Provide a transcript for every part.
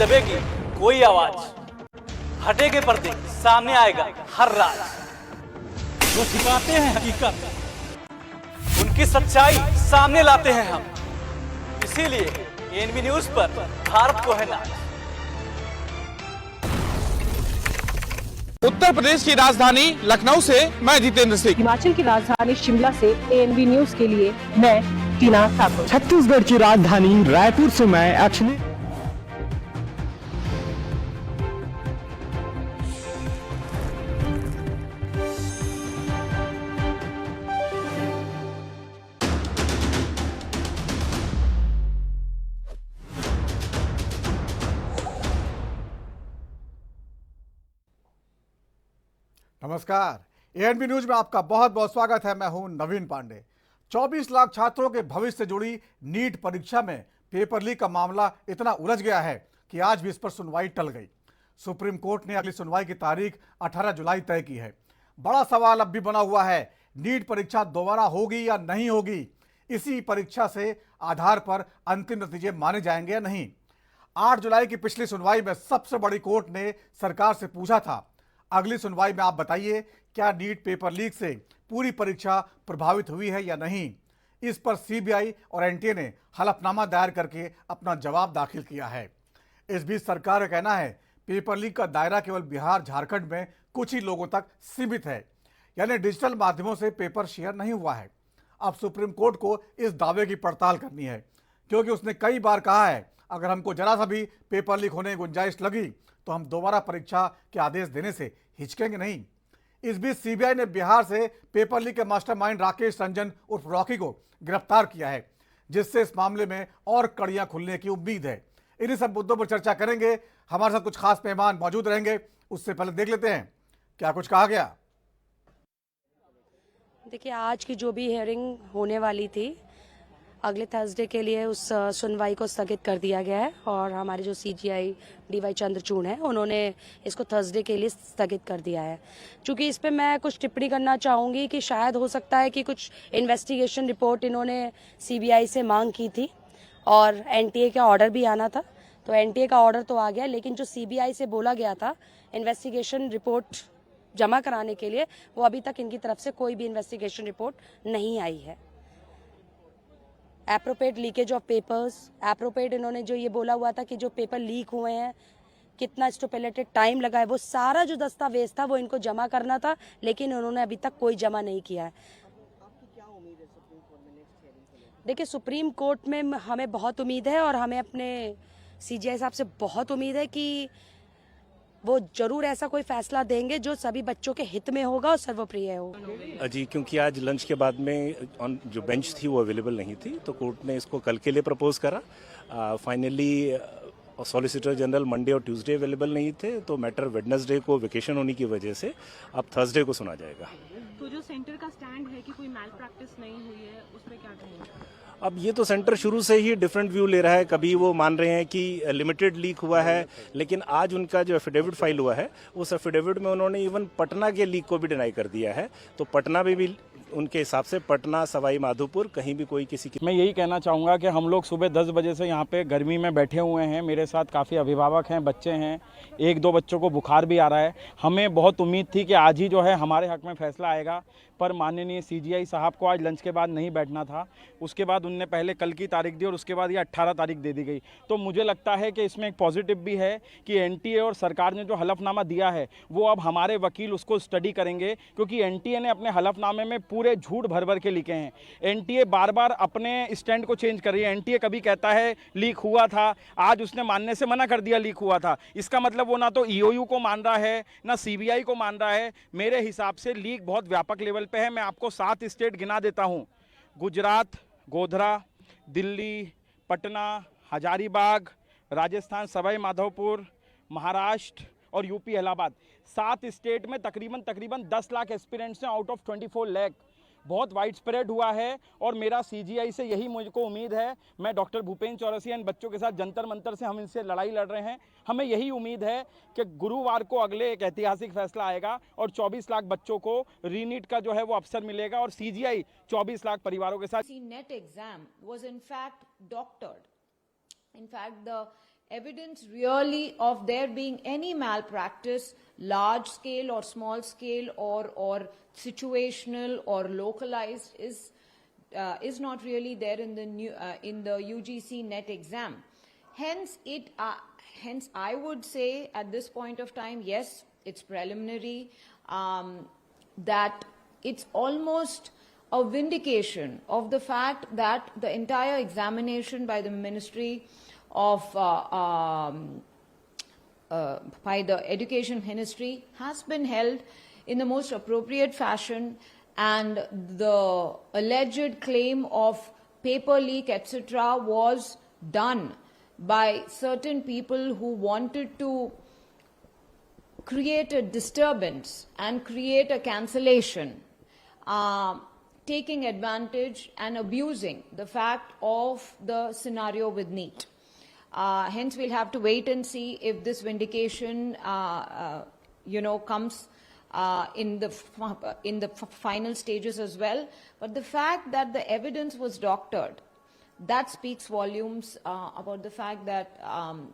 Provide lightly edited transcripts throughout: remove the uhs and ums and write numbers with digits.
दबेगी कोई आवाज, हटेगे पर्दे, सामने आएगा हर राज। जो छिपाते हैं हकीकत, उनकी सच्चाई सामने लाते हैं हम। इसीलिए एएनबी न्यूज पर भारत को है नाज। उत्तर प्रदेश की राजधानी लखनऊ से मैं जितेंद्र सिंह, हिमाचल की राजधानी शिमला से एएनबी न्यूज के लिए मैं टीना ठाकुर, छत्तीसगढ़ की राजधानी रायपुर से मैं अक्षय। नमस्कार, एएनबी न्यूज में आपका बहुत बहुत स्वागत है। मैं हूं नवीन पांडे। 24 लाख छात्रों के भविष्य से जुड़ी नीट परीक्षा में पेपर लीक का मामला इतना उलझ गया है कि आज भी इस पर सुनवाई टल गई। सुप्रीम कोर्ट ने अगली सुनवाई की तारीख 18 जुलाई तय की है। बड़ा सवाल अब भी बना हुआ है, नीट परीक्षा दोबारा होगी या नहीं होगी। इसी परीक्षा से आधार पर अंतिम नतीजे माने जाएंगे या नहीं। 8 जुलाई की पिछली सुनवाई में सबसे बड़ी कोर्ट ने सरकार से पूछा था, अगली सुनवाई में आप बताइए क्या नीट पेपर लीक से पूरी परीक्षा प्रभावित हुई है या नहीं। इस पर सीबीआई और एनटीए ने हलफनामा दायर करके अपना जवाब दाखिल किया है। इस बीच सरकार का कहना है पेपर लीक का दायरा केवल बिहार झारखंड में कुछ ही लोगों तक सीमित है, यानी डिजिटल माध्यमों से पेपर शेयर नहीं हुआ है। अब सुप्रीम कोर्ट को इस दावे की पड़ताल करनी है, क्योंकि उसने कई बार कहा है अगर हमको जरा सा भी पेपर लीक होने की गुंजाइश लगी तो हम दोबारा परीक्षा के आदेश देने से हिचकेंगे नहीं। इस बीच सीबीआई ने बिहार से पेपर लीक के मास्टरमाइंड राकेश रंजन उर्फ रॉकी को गिरफ्तार किया है, जिससे इस मामले में और कड़ियां खुलने की उम्मीद है। इन्हीं सब मुद्दों पर चर्चा करेंगे। हमारे साथ कुछ खास मेहमान मौजूद रहेंगे। उससे पहले देख लेते हैं क्या कुछ कहा गया। देखिए, आज की जो भी हियरिंग होने वाली थी अगले थर्सडे के लिए उस सुनवाई को स्थगित कर दिया गया है और हमारे जो सीजीआई डीवाई चंद्रचूड़ हैं उन्होंने इसको थर्सडे के लिए स्थगित कर दिया है। चूंकि इस पे मैं कुछ टिप्पणी करना चाहूँगी कि शायद हो सकता है कि कुछ इन्वेस्टिगेशन रिपोर्ट इन्होंने सीबीआई से मांग की थी और एनटीए का ऑर्डर भी आना था, तो एनटीए का ऑर्डर तो आ गया, लेकिन जो सीबीआई से बोला गया था इन्वेस्टिगेशन रिपोर्ट जमा कराने के लिए, वो अभी तक इनकी तरफ से कोई भी इन्वेस्टिगेशन रिपोर्ट नहीं आई है। Appropriate leakage of papers, appropriate इन्होंने जो ये बोला हुआ था कि जो पेपर लीक हुए हैं कितना स्टैपुलेटेड टाइम लगा है, वो सारा जो दस्तावेज था वो इनको जमा करना था, लेकिन उन्होंने अभी तक कोई जमा नहीं किया है। देखिए, सुप्रीम कोर्ट में हमें बहुत उम्मीद है और हमें अपने सीजीआई साहब से बहुत उम्मीद है कि वो जरूर ऐसा कोई फैसला देंगे जो सभी बच्चों के हित में होगा और सर्वप्रिय हो। जी, क्योंकि आज लंच के बाद में जो बेंच थी वो अवेलेबल नहीं थी, तो कोर्ट ने इसको कल के लिए प्रपोज करा। फाइनली सॉलिसिटर जनरल मंडे और ट्यूसडे अवेलेबल नहीं थे, तो मैटर वेडनेसडे को वेकेशन होने की वजह से अब थर्सडे को सुना जाएगा। तो जो सेंटर का स्टैंड है कि कोई मैल प्रैक्टिस नहीं हुई है, उस पर क्या कहेंगे? अब ये तो सेंटर शुरू से ही डिफरेंट व्यू ले रहा है। कभी वो मान रहे हैं कि लिमिटेड लीक हुआ है, लेकिन आज उनका जो एफिडेविट फाइल हुआ है उस एफिडेविट में उन्होंने इवन पटना के लीक को भी डिनाई कर दिया है। तो पटना में भी उनके हिसाब से पटना, सवाई माधोपुर, कहीं भी कोई किसी की। मैं यही कहना चाहूँगा कि हम लोग सुबह 10 बजे से यहाँ पे गर्मी में बैठे हुए हैं। मेरे साथ काफ़ी अभिभावक हैं, बच्चे हैं, 1-2 बच्चों को बुखार भी आ रहा है। हमें बहुत उम्मीद थी कि आज ही जो है हमारे हक में फैसला आएगा, पर माननीय सीजीआई साहब को आज लंच के बाद नहीं बैठना था। उसके बाद उनने पहले कल की तारीख दी और उसके बाद ये 18 तारीख दे दी गई। तो मुझे लगता है कि इसमें एक पॉजिटिव भी है कि एनटीए और सरकार ने जो हलफनामा दिया है वो अब हमारे वकील उसको स्टडी करेंगे, क्योंकि एनटीए ने अपने हलफनामे में पूरे झूठ भर के लिखे हैं। एनटीए बार बार अपने स्टैंड को चेंज कर रही है। एनटीए कभी कहता है लीक हुआ था, आज उसने मानने से मना कर दिया लीक हुआ था। इसका मतलब वो ना तो ईओयू को मान रहा है ना सीबीआई को मान रहा है। मेरे हिसाब से लीक बहुत व्यापक लेवल पे है। मैं आपको 7 स्टेट गिना देता हूं: गुजरात, गोधरा, दिल्ली, पटना, हजारीबाग, राजस्थान सवाई माधोपुर, महाराष्ट्र और यूपी इलाहाबाद। 7 स्टेट में तकरीबन 10 लाख एस्पिरेंट्स हैं आउट ऑफ 24 लाख। बहुत वाइड स्प्रेड हुआ है और मेरा सीजीआई से यही मुझको उम्मीद है। मैं डॉक्टर भूपेंद्र चौरसिया इन बच्चों के साथ जंतर मंतर से हम इनसे लड़ाई लड़ रहे हैं। हमें यही उम्मीद है कि गुरुवार को अगले एक ऐतिहासिक फैसला आएगा और 24 लाख बच्चों को रीनीट का जो है वो अवसर मिलेगा और सीजीआई 24 लाख परिवारों के साथ। NET exam was in fact doctored. In fact, the evidence really of there being any malpractice, large scale or small scale or situational or localized is not really there in the UGC NET exam. Hence I would say at this point of time, yes, it's preliminary, that it's almost a vindication of the fact that the entire examination by the Ministry of by the Education Ministry has been held in the most appropriate fashion, and the alleged claim of paper leak, etc., was done by certain people who wanted to create a disturbance and create a cancellation, taking advantage and abusing the fact of the scenario with NEET. Hence, we'll have to wait and see if this vindication, comes in the final stages as well. But the fact that the evidence was doctored, that speaks volumes about the fact that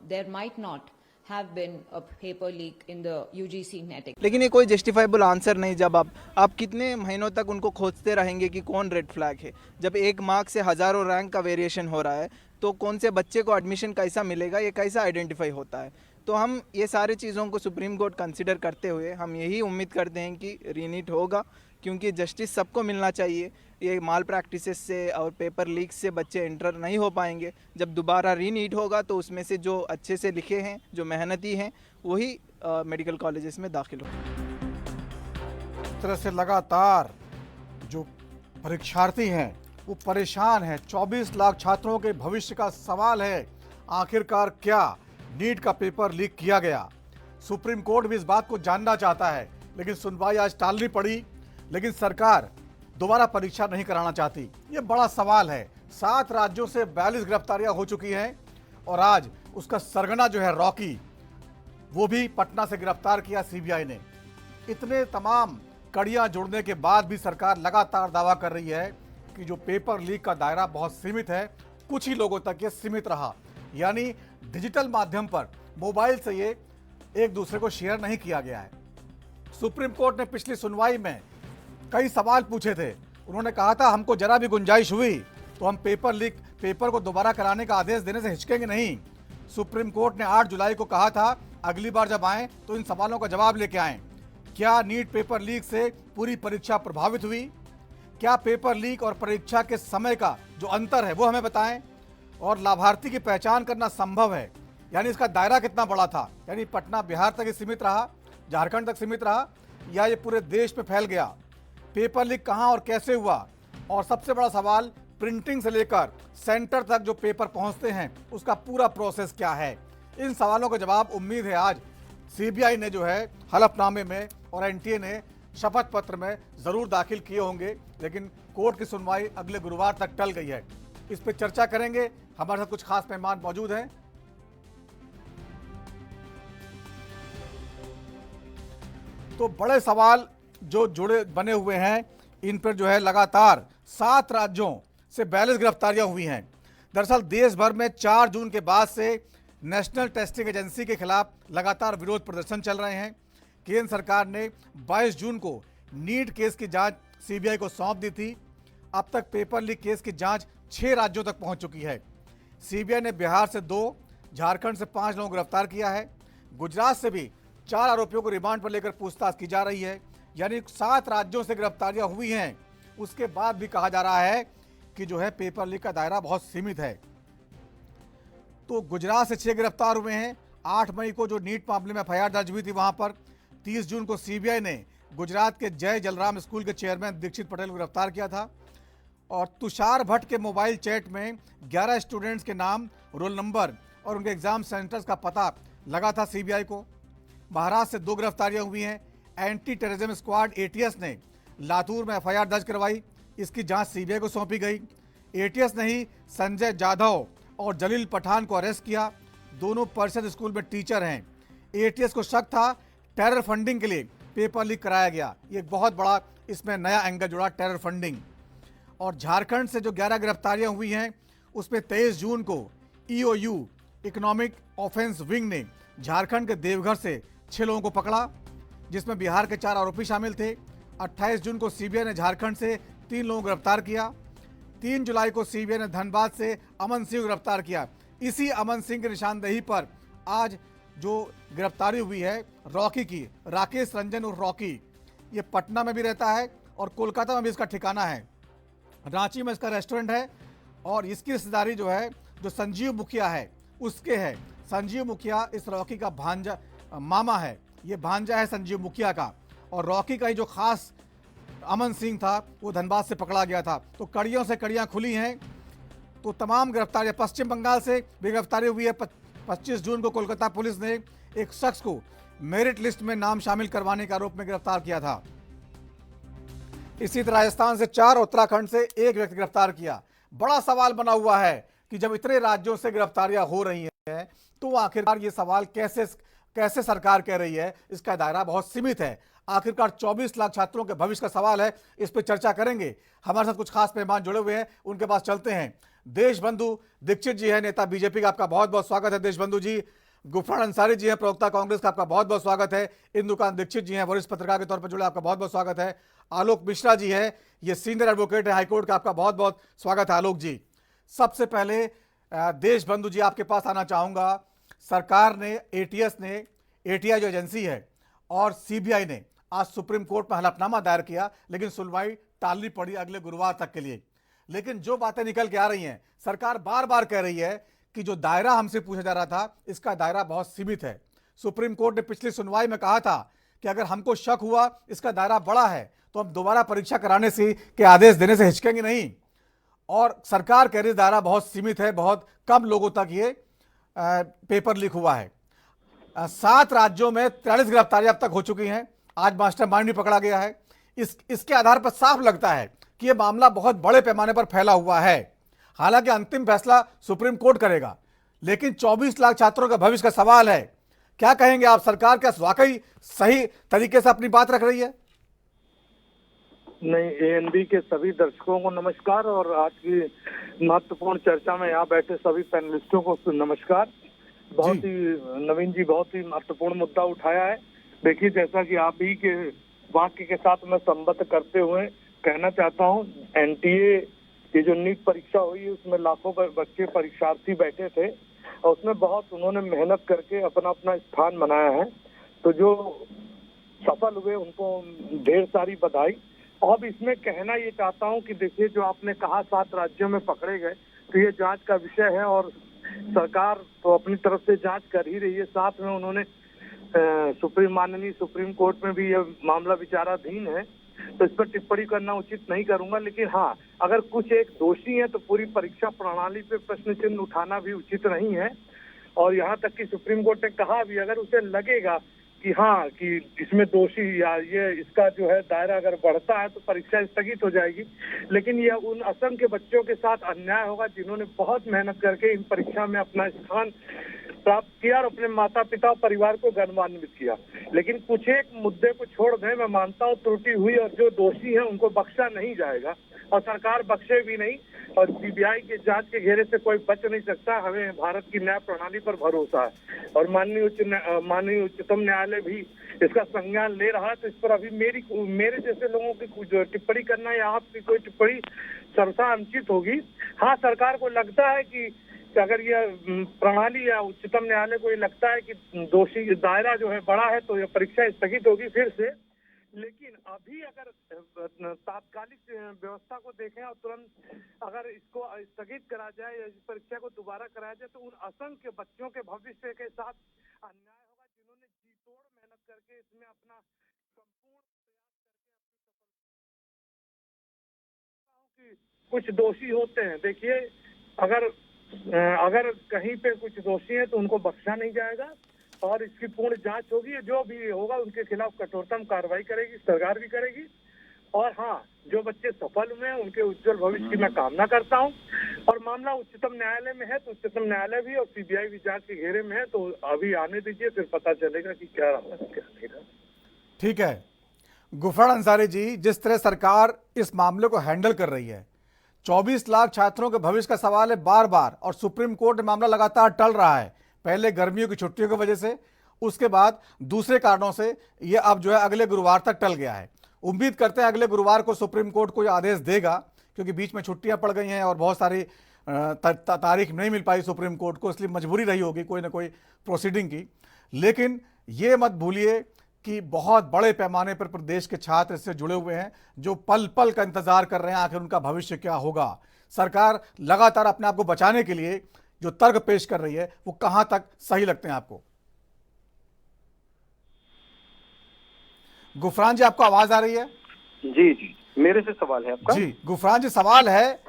there might not have been a paper leak in the UGC NET. लेकिन ये कोई justifiable answer नहीं। जब आप कितने महीनों तक उनको खोजते रहेंगे कि कौन रेड फ्लैग है। जब एक मार्क से हज़ारों रैंक का वेरिएशन हो रहा है तो कौन से बच्चे को एडमिशन कैसा मिलेगा, ये कैसा आइडेंटिफाई होता है। तो हम ये सारी चीज़ों को सुप्रीम कोर्ट कंसिडर करते हुए हम यही उम्मीद करते हैं कि रीनीट होगा, क्योंकि जस्टिस सबको मिलना चाहिए। ये माल प्रैक्टिसेस से और पेपर लीक से बच्चे इंटर नहीं हो पाएंगे। जब दोबारा रीनीट होगा तो उसमें से जो अच्छे से लिखे हैं, जो मेहनती हैं, वही मेडिकल कॉलेजेस में दाखिल होंगे। इस तरह से लगातार जो परीक्षार्थी हैं वो परेशान हैं। 24 लाख छात्रों के भविष्य का सवाल है, आखिरकार क्या नीट का पेपर लीक किया गया। सुप्रीम कोर्ट भी इस बात को जानना चाहता है, लेकिन सुनवाई आज टालनी पड़ी। लेकिन सरकार दोबारा परीक्षा नहीं कराना चाहती, ये बड़ा सवाल है। 7 राज्यों से 42 गिरफ्तारियां हो चुकी हैं और आज उसका सरगना जो है रॉकी, वो भी पटना से गिरफ्तार किया सीबीआई ने। इतने तमाम कड़ियां जुड़ने के बाद भी सरकार लगातार दावा कर रही है कि जो पेपर लीक का दायरा बहुत सीमित है, कुछ ही लोगों तक ये सीमित रहा, यानी डिजिटल माध्यम पर मोबाइल से ये एक दूसरे को शेयर नहीं किया गया है। सुप्रीम कोर्ट ने पिछली सुनवाई में कई सवाल पूछे थे। उन्होंने कहा था हमको जरा भी गुंजाइश हुई तो हम पेपर को दोबारा कराने का आदेश देने से हिचकेंगे नहीं। सुप्रीम कोर्ट ने 8 जुलाई को कहा था अगली बार जब आएं तो इन सवालों का जवाब लेके आएं। क्या नीट पेपर लीक से पूरी परीक्षा प्रभावित हुई? क्या पेपर लीक और परीक्षा के समय का जो अंतर है वो हमें बताएं। और लाभार्थी की पहचान करना संभव है, यानी इसका दायरा कितना बड़ा था, यानी पटना बिहार तक ही सीमित रहा, झारखंड तक सीमित रहा, या ये पूरे देश में फैल गया। पेपर लीक कहां और कैसे हुआ, और सबसे बड़ा सवाल प्रिंटिंग से लेकर सेंटर तक जो पेपर पहुंचते हैं उसका पूरा प्रोसेस क्या है। इन सवालों का जवाब उम्मीद है आज सीबीआई ने जो है हलफनामे में और एनटीए ने शपथ पत्र में जरूर दाखिल किए होंगे। लेकिन कोर्ट की सुनवाई अगले गुरुवार तक टल गई है। इस पर चर्चा करेंगे, हमारे साथ कुछ खास मेहमान मौजूद हैं। तो बड़े सवाल जो जुड़े बने हुए हैं, इन पर जो है लगातार 7 राज्यों से 42 गिरफ्तारियां हुई हैं। दरअसल देश भर में 4 जून के बाद से नेशनल टेस्टिंग एजेंसी के खिलाफ लगातार विरोध प्रदर्शन चल रहे हैं। केंद्र सरकार ने 22 जून को नीट केस की जांच सीबीआई को सौंप दी थी। अब तक पेपर लीक केस की जांच 6 राज्यों तक पहुंच चुकी है। सीबीआई ने बिहार से 2, झारखंड से 5 लोगों को गिरफ्तार किया है। गुजरात से भी 4 आरोपियों को रिमांड पर लेकर पूछताछ की जा रही है। यानी 7 राज्यों से गिरफ्तारियां हुई हैं। उसके बाद भी कहा जा रहा है कि जो है पेपर लीक का दायरा बहुत सीमित है। तो गुजरात से 6 गिरफ्तार हुए हैं। 8 मई को जो नीट मामले में एफआईआर दर्ज हुई थी वहां पर 30 जून को सीबीआई ने गुजरात के जय जलराम स्कूल के चेयरमैन दीक्षित पटेल को गिरफ्तार किया था। और तुषार भट्ट के मोबाइल चैट में 11 स्टूडेंट्स के नाम, रोल नंबर और उनके एग्जाम सेंटर्स का पता लगा था सीबीआई को। महाराष्ट्र से 2 गिरफ्तारियां हुई हैं। एंटी टेररिज्म स्क्वाड एटीएस ने लातूर में एफआईआर दर्ज करवाई, इसकी जांच सीबीआई को सौंपी गई। एटीएस ने ही संजय जाधव और जलील पठान को अरेस्ट किया। दोनों परिषद स्कूल में टीचर हैं। एटीएस को शक था टेरर फंडिंग के लिए पेपर लीक कराया गया। ये एक बहुत बड़ा इसमें नया एंगल जुड़ा, टेरर फंडिंग। और झारखंड से जो 11 गिरफ्तारियां हुई हैं उसमें 23 जून को ईओयू इकोनॉमिक ऑफेंस विंग ने झारखंड के देवघर से 6 लोगों को पकड़ा, जिसमें बिहार के 4 आरोपी शामिल थे। 28 जून को सीबीआई ने झारखंड से 3 लोगों को गिरफ्तार किया। 3 जुलाई को सीबीआई ने धनबाद से अमन सिंह को गिरफ्तार किया। इसी अमन सिंह की निशानदेही पर आज जो गिरफ्तारी हुई है रॉकी की, राकेश रंजन और रॉकी, ये पटना में भी रहता है और कोलकाता में भी इसका ठिकाना है। रांची में इसका रेस्टोरेंट है और इसकी रिश्तेदारी जो है जो संजीव मुखिया है उसके है। संजीव मुखिया इस रॉकी का भांजा मामा है, ये भांजा है संजीव मुखिया का। और रॉकी का ही जो खास अमन सिंह था वो धनबाद से पकड़ा गया था। तो कड़ियों से कड़ियां खुली हैं। तो तमाम गिरफ्तारियां पश्चिम बंगाल से भी गिरफ्तारी हुई है। 25 जून को कोलकाता पुलिस ने एक शख्स को मेरिट लिस्ट में नाम शामिल करवाने के आरोप में गिरफ्तार किया था। इसी तरह राजस्थान से 4, उत्तराखंड से 1 व्यक्ति गिरफ्तार किया। बड़ा सवाल बना हुआ है कि जब इतने राज्यों से गिरफ्तारियां हो रही हैं तो आखिरकार ये सवाल कैसे सरकार कह रही है इसका दायरा बहुत सीमित है। आखिरकार 24 लाख छात्रों के भविष्य का सवाल है, इस पर चर्चा करेंगे। हमारे साथ कुछ खास मेहमान जुड़े हुए हैं, उनके पास चलते हैं। देशबंधु दीक्षित जी है, नेता बीजेपी का, आपका बहुत बहुत स्वागत है देशबंधु जी। गुफरान अंसारी जी हैं, प्रवक्ता कांग्रेस का, आपका बहुत बहुत स्वागत है। इंदुकांत दीक्षित जी हैं, वरिष्ठ पत्रकार के तौर पर जुड़े, आपका बहुत बहुत स्वागत है। आलोक मिश्रा जी है, ये सीनियर एडवोकेट है हाईकोर्ट का, आपका बहुत बहुत स्वागत है आलोक जी। सबसे पहले देशबंधु जी आपके पास आना चाहूंगा। सरकार ने, एटीआई जो एजेंसी है और सीबीआई ने आज सुप्रीम कोर्ट में हलफनामा दायर किया, लेकिन सुनवाई टालनी पड़ी अगले गुरुवार तक के लिए। लेकिन जो बातें निकल के आ रही हैं, सरकार बार बार कह रही है कि जो दायरा हमसे पूछा जा रहा था इसका दायरा बहुत सीमित है। सुप्रीम कोर्ट ने पिछली सुनवाई में कहा था कि अगर हमको शक हुआ इसका दायरा बड़ा है तो हम दोबारा परीक्षा कराने से के आदेश देने से हिचकेंगे नहीं। और सरकार कह रही दायरा बहुत सीमित है, बहुत कम लोगों तक ये पेपर लीक हुआ है। 7 राज्यों में 43 गिरफ्तारियां अब तक हो चुकी हैं। आज मास्टरमाइंड भी पकड़ा गया है। इसके आधार पर साफ लगता है कि यह मामला बहुत बड़े पैमाने पर फैला हुआ है। हालांकि अंतिम फैसला सुप्रीम कोर्ट करेगा, लेकिन 24 लाख छात्रों का भविष्य का सवाल है। क्या कहेंगे आप, सरकार क्या वाकई सही तरीके से अपनी बात रख रही है? नहीं, एएनबी के सभी दर्शकों को नमस्कार और आज की महत्वपूर्ण चर्चा में यहाँ बैठे सभी पैनलिस्टों को नमस्कार। बहुत ही नवीन जी बहुत ही महत्वपूर्ण मुद्दा उठाया है। देखिए, जैसा कि आप ही के वाक्य के साथ मैं संबद्ध करते हुए कहना चाहता हूँ, एनटीए की जो नीट परीक्षा हुई उसमें लाखों बच्चे परीक्षार्थी बैठे थे और उसमें बहुत उन्होंने मेहनत करके अपना अपना स्थान बनाया है। तो जो सफल हुए उनको ढेर सारी बधाई। अब इसमें कहना ये चाहता हूँ कि देखिए, जो आपने कहा 7 राज्यों में पकड़े गए, तो ये जांच का विषय है और सरकार तो अपनी तरफ से जांच कर ही रही है। साथ में उन्होंने माननीय सुप्रीम कोर्ट में भी ये मामला विचाराधीन है, तो इस पर टिप्पणी करना उचित नहीं करूंगा। लेकिन हाँ, अगर कुछ एक दोषी है तो पूरी परीक्षा प्रणाली पे प्रश्न चिन्ह उठाना भी उचित नहीं है। और यहाँ तक कि सुप्रीम कोर्ट ने कहा भी, अगर उसे लगेगा कि हाँ कि इसमें दोषी या ये इसका जो है दायरा अगर बढ़ता है तो परीक्षा स्थगित हो जाएगी। लेकिन यह उन असंख्य बच्चों के साथ अन्याय होगा जिन्होंने बहुत मेहनत करके इन परीक्षा में अपना स्थान प्राप्त किया और अपने माता पिता और परिवार को गौरवान्वित किया। लेकिन कुछ एक मुद्दे को छोड़ दें, मैं मानता हूँ त्रुटि हुई और जो दोषी हैं उनको बख्शा नहीं जाएगा और सरकार बख्शे भी नहीं और सीबीआई के जांच के घेरे से कोई बच नहीं सकता। हमें भारत की न्याय प्रणाली पर भरोसा है और माननीय उच्चतम न्यायालय भी इसका संज्ञान ले रहा है। तो इस पर अभी मेरे जैसे लोगों की जो टिप्पणी करना या आपकी कोई टिप्पणी सर्वथा अनुचित होगी। हाँ, सरकार को लगता है कि अगर यह प्रणाली या उच्चतम न्यायालय को ये लगता है कि दोषी दायरा जो है बड़ा है तो यह परीक्षा स्थगित होगी फिर से। लेकिन अभी अगर तात्कालिक व्यवस्था को देखें और तुरंत अगर इसको स्थगित करा जाए या इस परीक्षा को दोबारा कराया जाए तो उन असंख्य बच्चों के भविष्य के साथ अन्याय होगा जिन्होंने जी तोड़ मेहनत करके इसमें अपना संपूर्ण प्रयास करके कुछ दोषी होते हैं। देखिए, अगर कहीं पे कुछ दोषी हैं तो उनको बख्शा नहीं जाएगा और इसकी पूर्ण जांच होगी। जो भी होगा उनके खिलाफ कठोरतम कार्रवाई करेगी सरकार भी करेगी। और हाँ, जो बच्चे सफल हुए हैं उनके उज्जवल भविष्य की मैं कामना करता हूं। और मामला उच्चतम न्यायालय में है तो उच्चतम न्यायालय भी और सीबीआई भी जांच के घेरे में है, तो अभी आने दीजिए, फिर पता चलेगा कि क्या रहा क्या नहीं रहा। ठीक है गुफरान अंसारी जी, जिस तरह सरकार इस मामले को हैंडल कर रही है, 24 लाख छात्रों के भविष्य का सवाल है बार बार, और सुप्रीम कोर्ट में मामला लगातार टल रहा है। पहले गर्मियों की छुट्टियों की वजह से, उसके बाद दूसरे कारणों से ये अब जो है अगले गुरुवार तक टल गया है। उम्मीद करते हैं अगले गुरुवार को सुप्रीम कोर्ट कोई आदेश देगा, क्योंकि बीच में छुट्टियां पड़ गई हैं और बहुत सारी तारीख नहीं मिल पाई सुप्रीम कोर्ट को, इसलिए मजबूरी रही होगी कोई ना कोई प्रोसीडिंग की। लेकिन ये मत भूलिए कि बहुत बड़े पैमाने पर प्रदेश के छात्र इससे जुड़े हुए हैं, जो पल पल का इंतजार कर रहे हैं आखिर उनका भविष्य क्या होगा। सरकार लगातार अपने आप को बचाने के लिए जो तर्क पेश कर रही है वो कहां तक सही लगते हैं आपको? गुफरान जी, आपको आवाज आ रही है? जी जी, मेरे से सवाल है आपका। जी गुफरान जी, सवाल है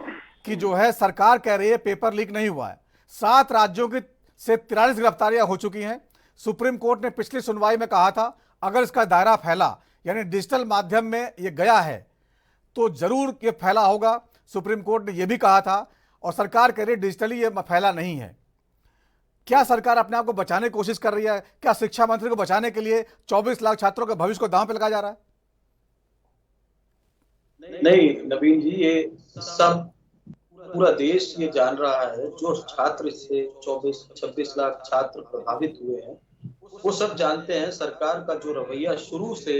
कि जो है सरकार कह रही है पेपर लीक नहीं हुआ है। 7 राज्यों की से 43 गिरफ्तारियां हो चुकी हैं। सुप्रीम कोर्ट ने पिछली सुनवाई में कहा था अगर इसका दायरा फैला, यानी डिजिटल माध्यम में ये गया है, तो जरूर ये फैला होगा। सुप्रीम कोर्ट ने यह भी कहा था, और सरकार कह रही है डिजिटली ये फैला नहीं है। क्या सरकार अपने आप को बचाने की कोशिश कर रही है? क्या शिक्षा मंत्री को बचाने के लिए 24 लाख छात्रों के भविष्य को दांव पे लगाया जा रहा है? नहीं नवीन जी, ये सब पूरा देश ये जान रहा है, जो छात्र से 24-26 लाख छात्र प्रभावित हुए हैं वो सब जानते हैं सरकार का जो रवैया शुरू से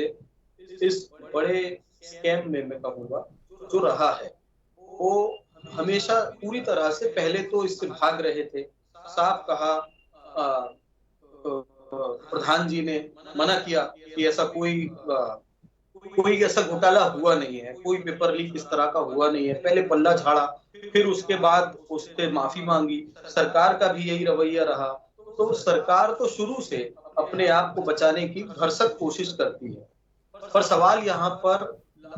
इस बड़े स्कैम में मैं कहूँगा जो रहा है, वो हमेशा पूरी तरह से पहले तो इससे भाग रहे थे। साफ कहा, प्रधान जी ने मना किया कि ऐसा कोई ऐसा घोटाला हुआ नहीं है, कोई पेपर लीक इस तरह का हुआ नहीं है। पहले पल्ला झाड़ा, फिर उसके बाद उससे माफी मांगी। सरकार का भी यही रवैया रहा। तो सरकार तो शुरू से अपने आप को बचाने की भरसक कोशिश करती है, पर सवाल यहाँ पर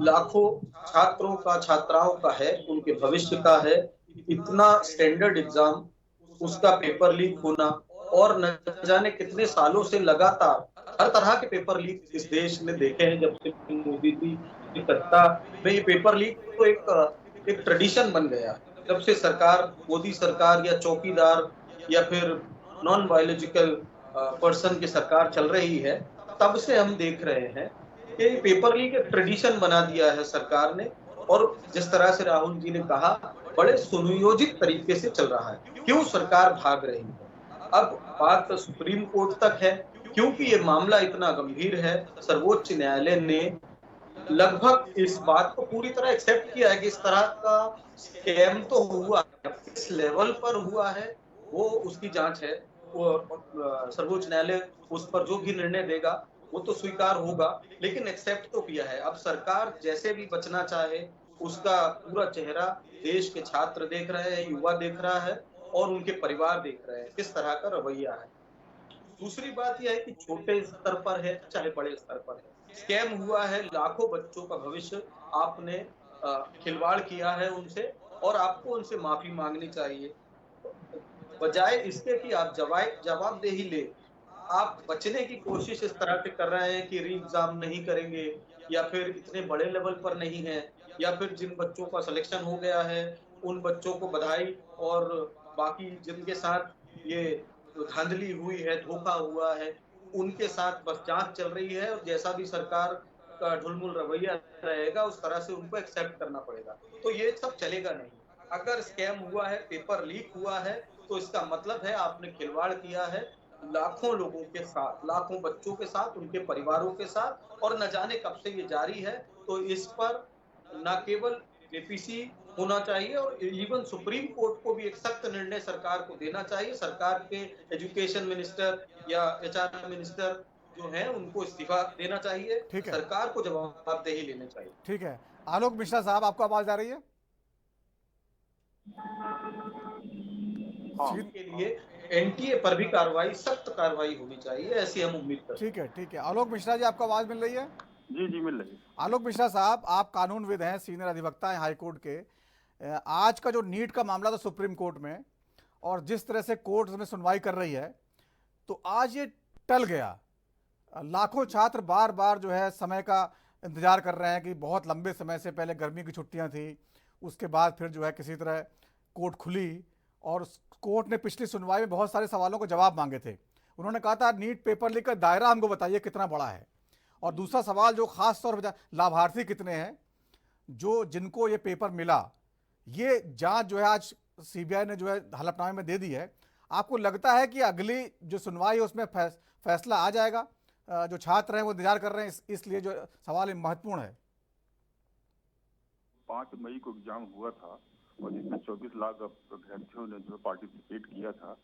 लाखों छात्रों का, छात्राओं का है, उनके भविष्य का है। इतना स्टैंडर्ड एग्जाम, उसका पेपर लीक होना, और न जाने कितने सालों से लगातार हर तरह के पेपर लीक इस देश में देखे हैं। जब से मोदी जी की सत्ता में ये पेपर लीक तो एक ट्रेडिशन बन गया। जब से सरकार, मोदी सरकार या चौकीदार या फिर नॉन बायोलॉजिकल पर्सन की सरकार चल रही है, तब से हम देख रहे हैं कि पेपर लीक एक ट्रेडिशन बना दिया है सरकार ने। और जिस तरह से राहुल जी ने कहा, बड़े सुनियोजित तरीके से चल रहा है। क्यों सरकार भाग रही है? अब बात तो सुप्रीम कोर्ट तक है, क्योंकि ये मामला इतना गंभीर है। सर्वोच्च न्यायालय ने लगभग इस बात को पूरी तरह एक्सेप्ट किया है कि इस तरह का स्कैम तो हुआ, इस लेवल पर हुआ है, वो उसकी जांच है। वो सर्वोच्च न्यायालय उस पर जो भी निर्णय देगा वो तो स्वीकार होगा, लेकिन एक्सेप्ट तो किया है। अब सरकार जैसे भी बचना चाहे, उसका पूरा चेहरा देश के छात्र देख रहे हैं, युवा देख रहा है, और उनके परिवार देख रहे हैं किस तरह का रवैया है। दूसरी बात यह है कि छोटे स्तर पर है चाहे बड़े स्तर पर है, स्कैम हुआ है। लाखों बच्चों का भविष्य आपने खिलवाड़ किया है उनसे, और आपको उनसे माफी मांगनी चाहिए। बजाय इसके कि आप जवाबदेही ले, आप बचने की कोशिश इस तरह से कर रहे हैं कि री एग्जाम नहीं करेंगे, या फिर इतने बड़े लेवल पर नहीं है, या फिर जिन बच्चों का सिलेक्शन हो गया है उन बच्चों को बधाई, और बाकी जिनके साथ ये धांधली हुई है, धोखा हुआ है, उनके साथ बस जांच चल रही है। और जैसा भी सरकार का ढुलमुल रवैया रहेगा उस तरह से उनको एक्सेप्ट करना पड़ेगा। तो ये सब चलेगा नहीं। अगर स्कैम हुआ है, पेपर लीक हुआ है, तो इसका मतलब है आपने खिलवाड़ किया है लाखों लोगों के साथ, लाखों बच्चों के साथ, उनके परिवारों के साथ, और न जाने कब से ये जारी है। तो इस पर न केवल एपीसी होना चाहिए, और इवन सुप्रीम कोर्ट को भी एक सख्त निर्णय सरकार को देना चाहिए। सरकार के एजुकेशन मिनिस्टर या एचआर मिनिस्टर जो है उनको इस्तीफा देना चाहिए। सरकार को जवाबदेही लेनी चाहिए। ठीक है, आलोक मिश्रा साहब, आपको आवाज आ रही है? के लिए एनटीए पर भी कार्रवाई, सख्त कार्रवाई होनी चाहिए, ऐसी हम उम्मीद करते हैं। ठीक है। आलोक मिश्रा जी, आपको आवाज मिल रही है? जी मिल रही है। आलोक मिश्रा साहब, आप कानूनविद हैं, सीनियर अधिवक्ता हैं हाईकोर्ट के। आज का जो नीट का मामला था सुप्रीम कोर्ट में, और जिस तरह से कोर्ट में सुनवाई कर रही है, तो आज ये टल गया। लाखों छात्र बार बार जो है समय का इंतजार कर रहे हैं कि बहुत लंबे समय से, पहले गर्मी की छुट्टियां थी, उसके बाद फिर जो है किसी तरह कोर्ट खुली, और कोर्ट ने पिछली सुनवाई में बहुत सारे सवालों को जवाब मांगे थे। उन्होंने कहा था नीट पेपर लीक का दायरा हमको बताइए कितना बड़ा है, और दूसरा सवाल जो खास तौर पर लाभार्थी कितने हैं, जो जिनको ये पेपर मिला, ये जांच जो है आज सीबीआई ने जो है हलफनामे में दे दी है। आपको लगता है कि अगली जो सुनवाई है उसमें फैसला आ जाएगा? जो छात्र हैं वो इंतजार कर रहे हैं, इसलिए जो सवाल महत्वपूर्ण है। 5 मई को एग्जाम हुआ था और जिसमें 24 लाख अभ्यर्थियों ने जो पार्टिसिपेट किया था,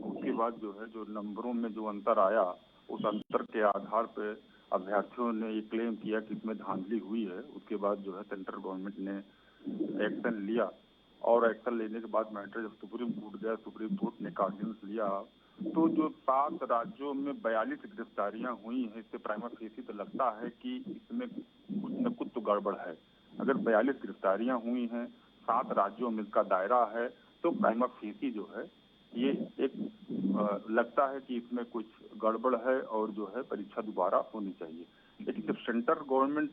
उसके बाद जो है जो नंबरों में जो अंतर आया, उस अंतर के आधार पर अभ्यर्थियों ने ये क्लेम किया कि इसमें धांधली हुई है। उसके बाद जो है सेंट्रल गवर्नमेंट ने एक्शन लिया और एक्शन लेने के बाद मैटर जब सुप्रीम कोर्ट गया, सुप्रीम कोर्ट ने कॉग्निजेंस लिया, तो जो 7 राज्यों में 42 गिरफ्तारियां हुई हैं, इससे प्राइमा फेसी तो लगता है कि इसमें कुछ न कुछ तो गड़बड़ है। अगर 42 गिरफ्तारियां हुई हैं, 7 राज्यों में इसका दायरा है, तो प्राइमा फेसी जो है ये एक लगता है कि इसमें कुछ गड़बड़ है और जो है परीक्षा दोबारा होनी चाहिए। लेकिन जब सेंट्रल गवर्नमेंट,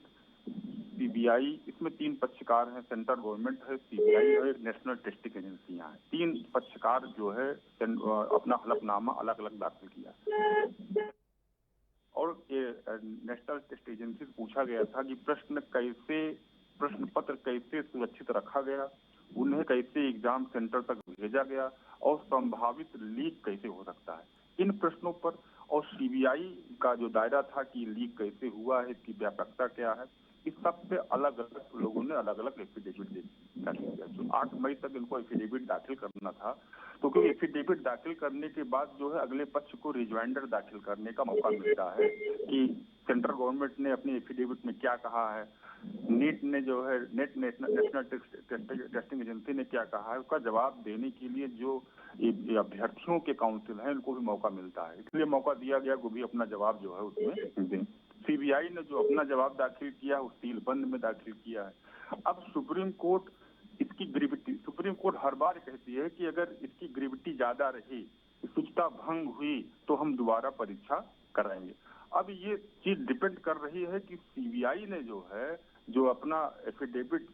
सीबीआई, इसमें 3 पक्षकार हैं, सेंट्रल गवर्नमेंट है, सीबीआई और नेशनल टेस्टिंग एजेंसियां हैं। 3 पक्षकार जो है अपना हलफनामा अलग अलग दाखिल किया और नेशनल टेस्ट एजेंसी से पूछा गया था कि प्रश्न पत्र कैसे सुरक्षित रखा गया, उन्हें कैसे एग्जाम सेंटर तक भेजा गया और संभावित लीक कैसे हो सकता है, इन प्रश्नों पर। और सीबीआई का जो दायरा था कि लीक कैसे हुआ है, इसकी व्यापकता क्या है, इस सब पे अलग अलग लोगों ने अलग अलग एफिडेविट दाखिल किया। जो 8 मई तक इनको एफिडेविट दाखिल करना था, तो क्योंकि एफिडेविट दाखिल करने के बाद जो है अगले पक्ष को रिजॉइंडर दाखिल करने का मौका मिलता है कि सेंट्रल गवर्नमेंट ने अपनी एफिडेविट में क्या कहा है, नीट ने जो है नेशनल टेस्टिंग एजेंसी ने क्या कहा है, उसका जवाब देने के लिए जो अभ्यर्थियों के काउंसिल है उनको भी मौका मिलता है। इसलिए मौका दिया गया को भी अपना जवाब जो है उसमें दें। सीबीआई ने जो अपना जवाब दाखिल किया वो सीलबंद में दाखिल किया है। अब सुप्रीम कोर्ट इसकी ग्रेविटी, सुप्रीम कोर्ट हर बार कहती है कि अगर इसकी ग्रेविटी ज्यादा रही, शुचिता भंग हुई, तो हम दोबारा परीक्षा कराएंगे। अब ये चीज डिपेंड कर रही है कि सीबीआई ने जो अपना एफिडेविट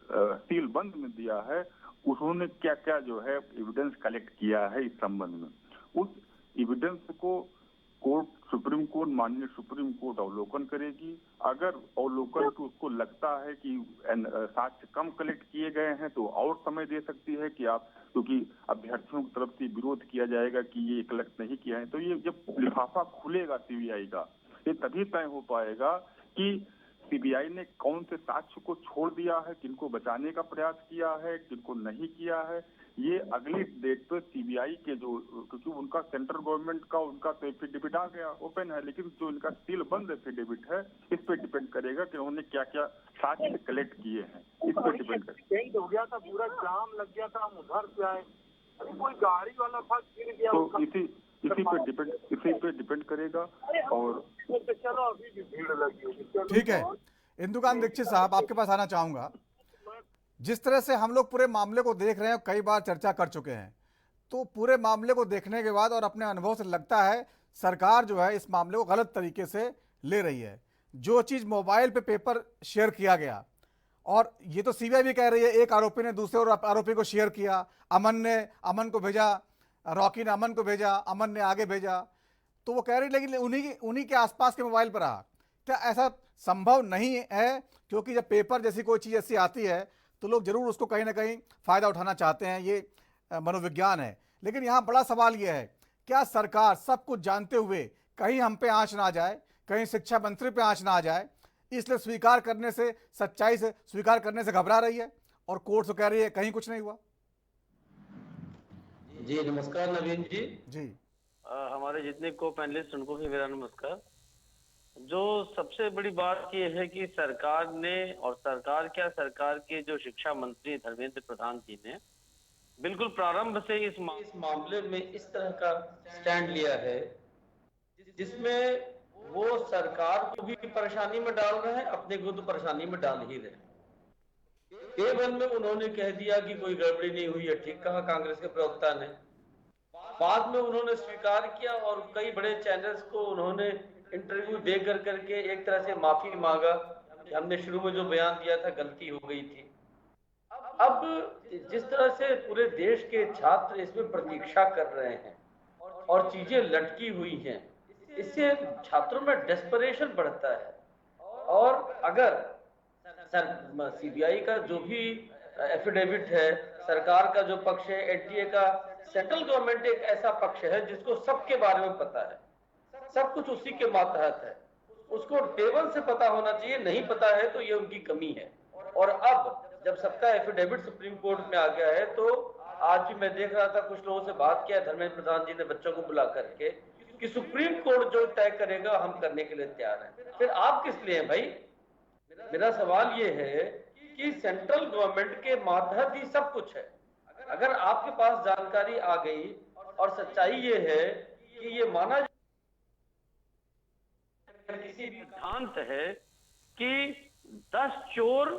सीलबंद में दिया है, उन्होंने क्या क्या जो है एविडेंस कलेक्ट किया है इस संबंध में। उस एविडेंस को सुप्रीम कोर्ट, माननीय सुप्रीम कोर्ट अवलोकन करेगी। अगर अवलोकन को उसको लगता है कि साक्ष्य कम कलेक्ट किए गए हैं, तो और समय दे सकती है कि आप, क्योंकि अभ्यर्थियों की तरफ से विरोध किया जाएगा कि ये कलेक्ट नहीं किया है, तो ये जब लिफाफा खुलेगा सीबीआई का, ये तभी तय हो पाएगा कि सीबीआई ने कौन से साक्ष्य को छोड़ दिया है, किनको बचाने का प्रयास किया है, किनको नहीं किया है। ये अगली डेट पर सीबीआई के जो, क्योंकि उनका सेंट्रल गवर्नमेंट का उनका तो एफिडेविट आ गया, ओपन है, लेकिन जो इनका सील बंद एफिडेविट है, इस पे डिपेंड करेगा कि उन्होंने क्या क्या साक्ष्य कलेक्ट किए हैं, इस पे डिपेंड करेगा। हो गया था, पूरा जाम लग गया था, हम उधर से आए, कोई गाड़ी वाला था गिर गया, तो इसी पे डिपेंड करेगा। और चलो अभी भी भीड़ लगी होगी। ठीक है, इंदुकांत दीक्षित साहब, आपके पास आना चाहूंगा। जिस तरह से हम लोग पूरे मामले को देख रहे हैं, कई बार चर्चा कर चुके हैं, तो पूरे मामले को देखने के बाद और अपने अनुभव से लगता है सरकार जो है इस मामले को गलत तरीके से ले रही है। जो चीज़ मोबाइल पे पेपर शेयर किया गया, और ये तो सीबीआई भी कह रही है, एक आरोपी ने दूसरे और आरोपी को शेयर किया, अमन ने अमन को भेजा, रॉकी ने अमन को भेजा, अमन ने आगे भेजा, तो वो कह रही, लेकिन उन्हीं के आसपास के मोबाइल पर रहा। क्या ऐसा संभव नहीं है? क्योंकि जब पेपर जैसी कोई चीज़ ऐसी आती है तो लोग जरूर उसको कहीं ना कहीं फ़ायदा उठाना चाहते हैं, ये मनोविज्ञान है। लेकिन यहाँ बड़ा सवाल ये है, क्या सरकार सब कुछ जानते हुए कहीं हम पे आँच ना आ जाए, कहीं शिक्षा मंत्री पे आँच ना आ जाए, इसलिए स्वीकार करने से, सच्चाई से स्वीकार करने से घबरा रही है और कोर्ट से कह रही है कहीं कुछ नहीं हुआ? जी नमस्कार नवीन जी। जी हमारे जितने को पैनलिस्ट उनको भी मेरा नमस्कार। जो सबसे बड़ी बात यह है कि सरकार ने, और सरकार के जो शिक्षा मंत्री धर्मेंद्र प्रधान जी ने बिल्कुल प्रारंभ से इस मामले में इस तरह का स्टैंड लिया है जिसमें वो सरकार को भी परेशानी में डाल रहे हैं, अपने को तो परेशानी में डाल ही रहे हैं। A1 में उन्होंने कह दिया कि कोई गड़बड़ी नहीं हुई है, ठीक कहा कांग्रेस के प्रवक्ता ने। बाद में उन्होंने स्वीकार किया और कई बड़े चैनल्स को उन्होंने इंटरव्यू दे करके एक तरह से माफी मांगा कि हमने शुरू में जो बयान दिया था गलती हो गई थी। अब जिस तरह से पूरे देश के छात्र इसमें प्रतीक्षा कर रहे हैं और चीजें लटकी हुई हैं, इससे छात्रों में डेस्परेशन बढ़ता है। और अगर सीबीआई का जो भी एफिडेविट है, सरकार का जो पक्ष है, एनटीए का, सेंट्रल गवर्नमेंट एक ऐसा पक्ष है जिसको सबके बारे में पता है, सब कुछ उसी के मातहत है, उसको टेबल से पता होना चाहिए, नहीं पता है तो ये उनकी कमी है। और अब जब सबका एफिडेविट सुप्रीम कोर्ट में आ गया है, तो आज भी मैं देख रहा था, कुछ लोगों से बात किया धर्मेंद्र प्रधान जी ने बच्चों को बुला करके कि सुप्रीम कोर्ट जो तय करेगा हम करने के लिए तैयार हैं। फिर आप किस लिए हैं भाई? मेरा सवाल ये है कि सेंट्रल गवर्नमेंट के मातहत ही सब कुछ है। अगर आपके पास जानकारी आ गई और सच्चाई ये है कि ये माना किसी सिद्धांत है कि 10 चोर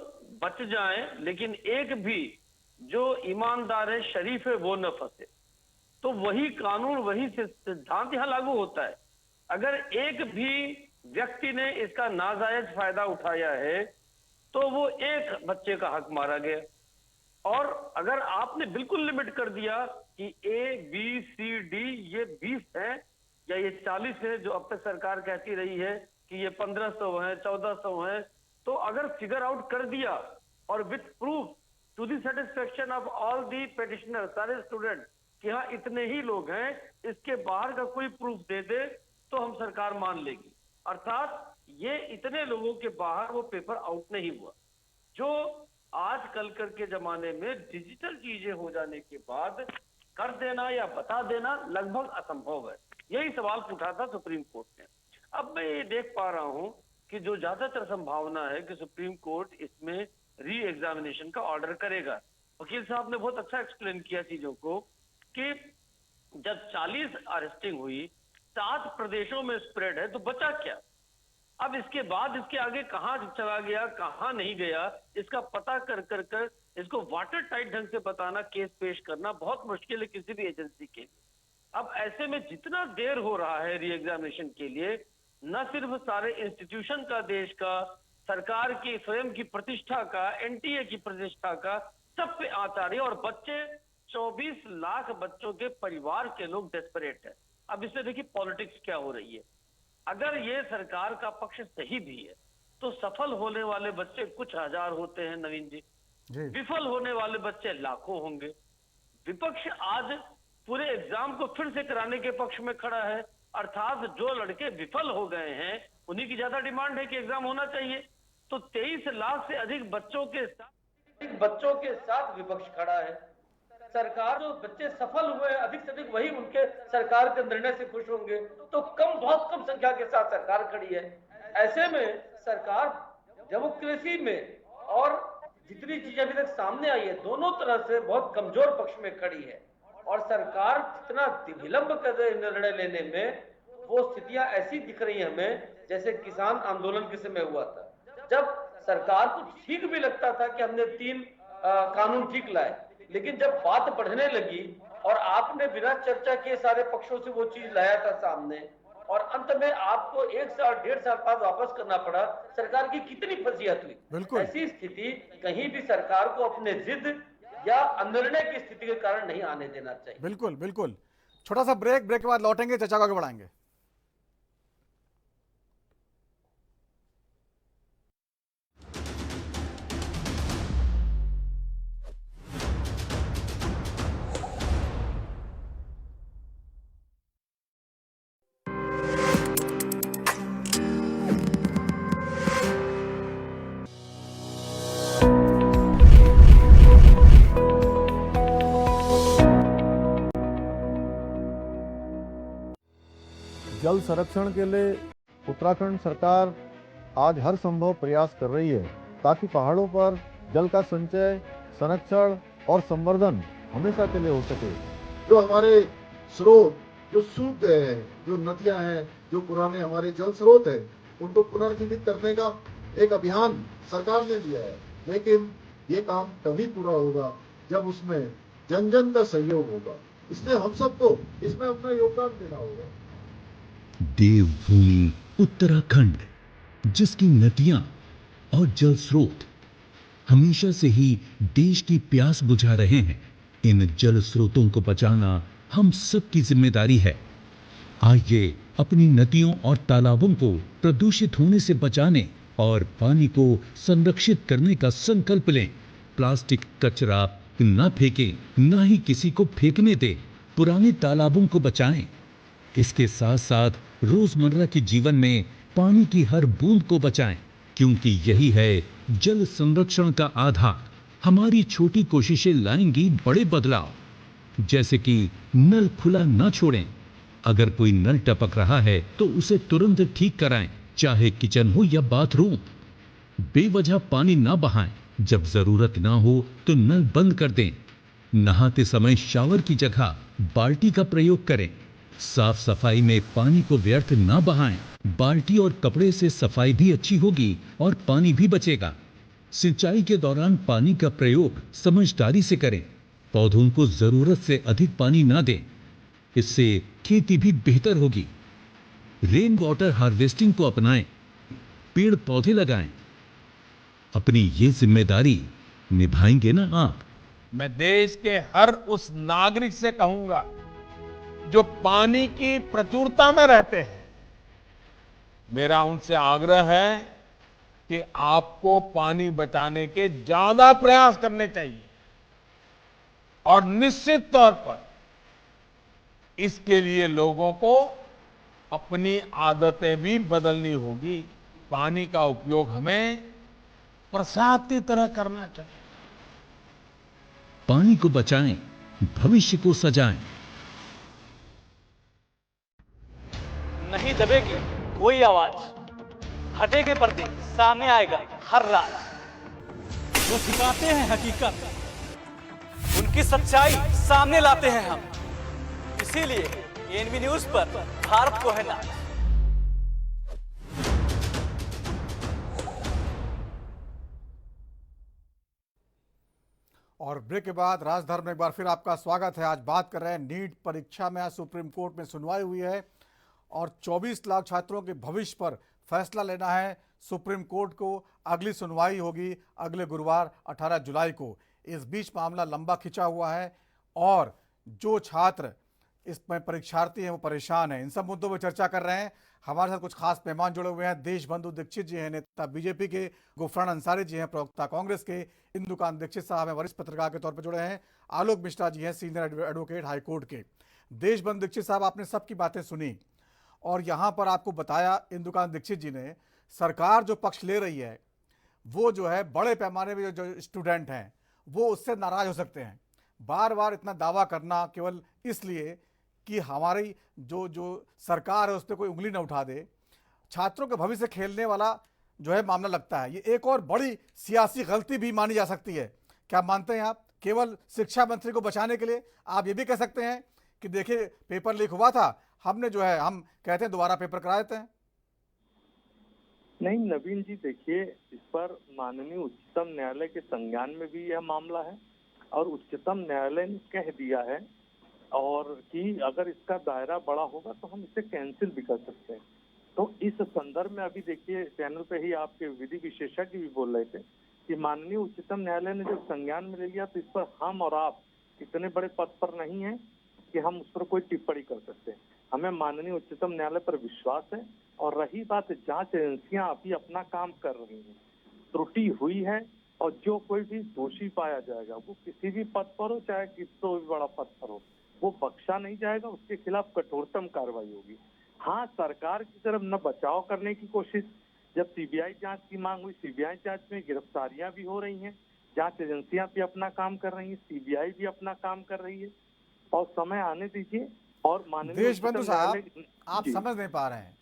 बच जाएं लेकिन एक भी जो ईमानदार है, शरीफ है, वो न फंसे, तो वही कानून, वही सिद्धांत यहां लागू होता है। अगर एक भी व्यक्ति ने इसका नाजायज फायदा उठाया है तो वो एक बच्चे का हक मारा गया। और अगर आपने बिल्कुल लिमिट कर दिया कि ए बी सी डी ये 20 है या ये 40 है, जो अब तक सरकार कहती रही है कि ये 1500 है, 1400 है, तो अगर फिगर आउट कर दिया और with proof to the satisfaction of all the petitioner, सारे स्टूडेंट, कि हाँ इतने ही लोग हैं, इसके बाहर का कोई प्रूफ दे दे तो हम सरकार मान लेगी। अर्थात ये इतने लोगों के बाहर वो पेपर आउट नहीं हुआ, जो आज कल के जमाने में डिजिटल चीजें हो जाने के बाद कर देना या बता देना लगभग असंभव है। यही सवाल उठा था सुप्रीम कोर्ट ने। अब मैं ये देख पा रहा हूं कि जो ज्यादातर संभावना है कि सुप्रीम कोर्ट इसमें री एग्जामिनेशन का ऑर्डर करेगा। वकील साहब ने बहुत अच्छा एक्सप्लेन किया चीजों को कि जब 40 अरेस्टिंग हुई, 7 प्रदेशों में स्प्रेड है, तो बचा क्या? अब इसके बाद इसके आगे कहां चला गया, कहां नहीं गया, इसका पता कर इसको वाटर टाइट ढंग से बताना, केस पेश करना बहुत मुश्किल है किसी भी एजेंसी के लिए। अब ऐसे में जितना देर हो रहा है री एग्जामिनेशन के लिए, न सिर्फ सारे इंस्टीट्यूशन का, देश का, सरकार की स्वयं की प्रतिष्ठा का, एनटीए की प्रतिष्ठा का, सब पे आंच आ रही है। और बच्चे, 24 लाख बच्चों के परिवार के लोग डेस्परेट है। अब इससे देखिए पॉलिटिक्स क्या हो रही है। अगर ये सरकार का पक्ष सही भी है तो सफल होने वाले बच्चे कुछ हजार होते हैं नवीन जी, विफल होने वाले बच्चे लाखों होंगे। विपक्ष आज पूरे एग्जाम को फिर से कराने के पक्ष में खड़ा है, अर्थात जो लड़के विफल हो गए हैं उन्हीं की ज्यादा डिमांड है कि एग्जाम होना चाहिए। तो 23 लाख से अधिक बच्चों के साथ विपक्ष खड़ा है। सरकार, जो बच्चे सफल हुए अधिक से अधिक वही उनके सरकार के निर्णय से खुश होंगे, तो बहुत कम संख्या के साथ सरकार खड़ी है। ऐसे में सरकार डेमोक्रेसी में और जितनी चीजें अभी तक सामने आई है, दोनों तरह से बहुत कमजोर पक्ष में खड़ी है। और सरकार जितना विलंब कर रही निर्णय लेने में, वो स्थितियां ऐसी दिख रही है हमें जैसे किसान आंदोलन के समय हुआ था, जब सरकार को ठीक भी लगता था कि हमने 3 कानून ठीक लाए, लेकिन जब बात बढ़ने लगी और आपने बिना चर्चा किए सारे पक्षों से वो चीज लाया था सामने, और अंत में आपको 1 साल 1.5 साल बाद वापस करना पड़ा, सरकार की कितनी फजीहत हुई। ऐसी स्थिति कहीं भी सरकार को अपने जिद या अनिर्णय की स्थिति के कारण नहीं आने देना चाहिए। बिल्कुल। छोटा सा ब्रेक के बाद लौटेंगे, चर्चा को आगे बढ़ाएंगे। जल संरक्षण के लिए उत्तराखंड सरकार आज हर संभव प्रयास कर रही है ताकि पहाड़ों पर जल का संचय, संरक्षण और संवर्धन हमेशा के लिए हो सके। जो हमारे स्रोत जो सूख गए हैं, जो नदियां हैं, जो पुराने हमारे जल स्रोत है, उनको पुनर्जीवित करने का एक अभियान सरकार ने लिया है, लेकिन ये काम तभी पूरा होगा जब उसमें जन जन का सहयोग होगा। इसलिए हम सबको इसमें अपना योगदान देना होगा। देवभूमि उत्तराखंड, जिसकी नदियां और जल स्रोत हमेशा से ही देश की प्यास बुझा रहे हैं, इन जल स्रोतों को बचाना हम सबकी जिम्मेदारी है। आइए अपनी नदियों और तालाबों को प्रदूषित होने से बचाने और पानी को संरक्षित करने का संकल्प लें। प्लास्टिक कचरा न फेंकें, न ही किसी को फेंकने दें। पुराने तालाबों को बचाएं। इसके साथ साथ रोजमर्रा के जीवन में पानी की हर बूंद को बचाएं, क्योंकि यही है जल संरक्षण का आधार। हमारी छोटी कोशिशें लाएंगी बड़े बदलाव। जैसे कि नल खुला न छोड़ें। अगर कोई नल टपक रहा है तो उसे तुरंत ठीक कराएं, चाहे किचन हो या बाथरूम। बेवजह पानी ना बहाएं। जब जरूरत ना हो तो नल बंद कर दें। नहाते समय शावर की जगह बाल्टी का प्रयोग करें। साफ सफाई में पानी को व्यर्थ ना बहाएं। बाल्टी और कपड़े से सफाई भी अच्छी होगी और पानी भी बचेगा। सिंचाई के दौरान पानी का प्रयोग समझदारी से करें। पौधों को जरूरत से अधिक पानी ना दें। इससे खेती भी बेहतर होगी। रेन वाटर हार्वेस्टिंग को अपनाएं। पेड़ पौधे लगाएं। अपनी ये जिम्मेदारी निभाएंगे ना आप? मैं देश के हर उस नागरिक से कहूंगा जो पानी की प्रचुरता में रहते हैं, मेरा उनसे आग्रह है कि आपको पानी बचाने के ज्यादा प्रयास करने चाहिए और निश्चित तौर पर इसके लिए लोगों को अपनी आदतें भी बदलनी होगी। पानी का उपयोग हमें प्रसाद की तरह करना चाहिए। पानी को बचाएं, भविष्य को सजाएं। नहीं दबेगी कोई आवाज, हटेगे पर्दे, सामने आएगा हर राज। जो छिपाते हैं हकीकत, उनकी सच्चाई सामने लाते हैं हम। इसीलिए एएनबी न्यूज पर भारत को है नाज। और ब्रेक के बाद राजधर्म में एक बार फिर आपका स्वागत है। आज बात कर रहे हैं नीट परीक्षा में। आज सुप्रीम कोर्ट में सुनवाई हुई है और 24 लाख छात्रों के भविष्य पर फैसला लेना है सुप्रीम कोर्ट को। अगली सुनवाई होगी अगले गुरुवार 18 जुलाई को। इस बीच मामला लंबा खिंचा हुआ है और जो छात्र इसमें परीक्षार्थी हैं वो परेशान हैं। इन सब मुद्दों पर चर्चा कर रहे हैं। हमारे साथ कुछ खास मेहमान जुड़े हुए हैं। देशबंधु दीक्षित जी हैं, नेता बीजेपी के। गुफरान अंसारी जी हैं, प्रवक्ता कांग्रेस के। इंदुकान दीक्षित साहब हैं, वरिष्ठ पत्रकार के तौर पर जुड़े हैं। आलोक मिश्रा जी हैं, सीनियर एडवोकेट हाईकोर्ट के। देशबंधु दीक्षित साहब, आपने सबकी बातें सुनी और यहाँ पर आपको बताया इंदुकान दीक्षित जी ने, सरकार जो पक्ष ले रही है वो जो है बड़े पैमाने में जो स्टूडेंट हैं वो उससे नाराज हो सकते हैं। बार बार इतना दावा करना केवल इसलिए कि हमारी जो सरकार है उस पर कोई उंगली न उठा दे, छात्रों के भविष्य खेलने वाला जो है मामला लगता है। ये एक और बड़ी सियासी गलती भी मानी जा सकती है। क्या मानते हैं आप? केवल शिक्षा मंत्री को बचाने के लिए आप ये भी कह सकते हैं कि देखिए पेपर लीक हुआ था, हमने जो है हम कहते हैं दोबारा पेपर करा देते हैं। नहीं नवीन जी, देखिए इस पर माननीय उच्चतम न्यायालय के संज्ञान में भी यह मामला है और उच्चतम न्यायालय ने कह दिया है और कि अगर इसका दायरा बड़ा होगा तो हम इसे कैंसिल भी कर सकते हैं। तो इस संदर्भ में अभी देखिए चैनल पे ही आपके विधि विशेषज्ञ भी बोल रहे थे कि माननीय उच्चतम न्यायालय ने जब संज्ञान में ले लिया तो इस पर हम और आप इतने बड़े पद पर नहीं है कि हम उस पर कोई टिप्पणी कर सकते हैं। हमें माननीय उच्चतम न्यायालय पर विश्वास है। और रही बात, जांच एजेंसियां अभी अपना काम कर रही हैं। त्रुटि हुई है और जो कोई भी दोषी पाया जाएगा वो किसी भी पद पर हो, चाहे किससे भी बड़ा पद पर हो, वो बख्शा नहीं जाएगा। उसके खिलाफ कठोरतम कार्रवाई होगी। हाँ, सरकार की तरफ न बचाव करने की कोशिश, जब सीबीआई जांच की मांग हुई, सीबीआई जांच में गिरफ्तारियां भी हो रही हैं, जांच एजेंसियां भी अपना काम कर रही हैं, सीबीआई भी अपना काम कर रही है और समय आने दीजिए। और माननीय देशबंधु साहब, आप समझ नहीं पा रहे हैं,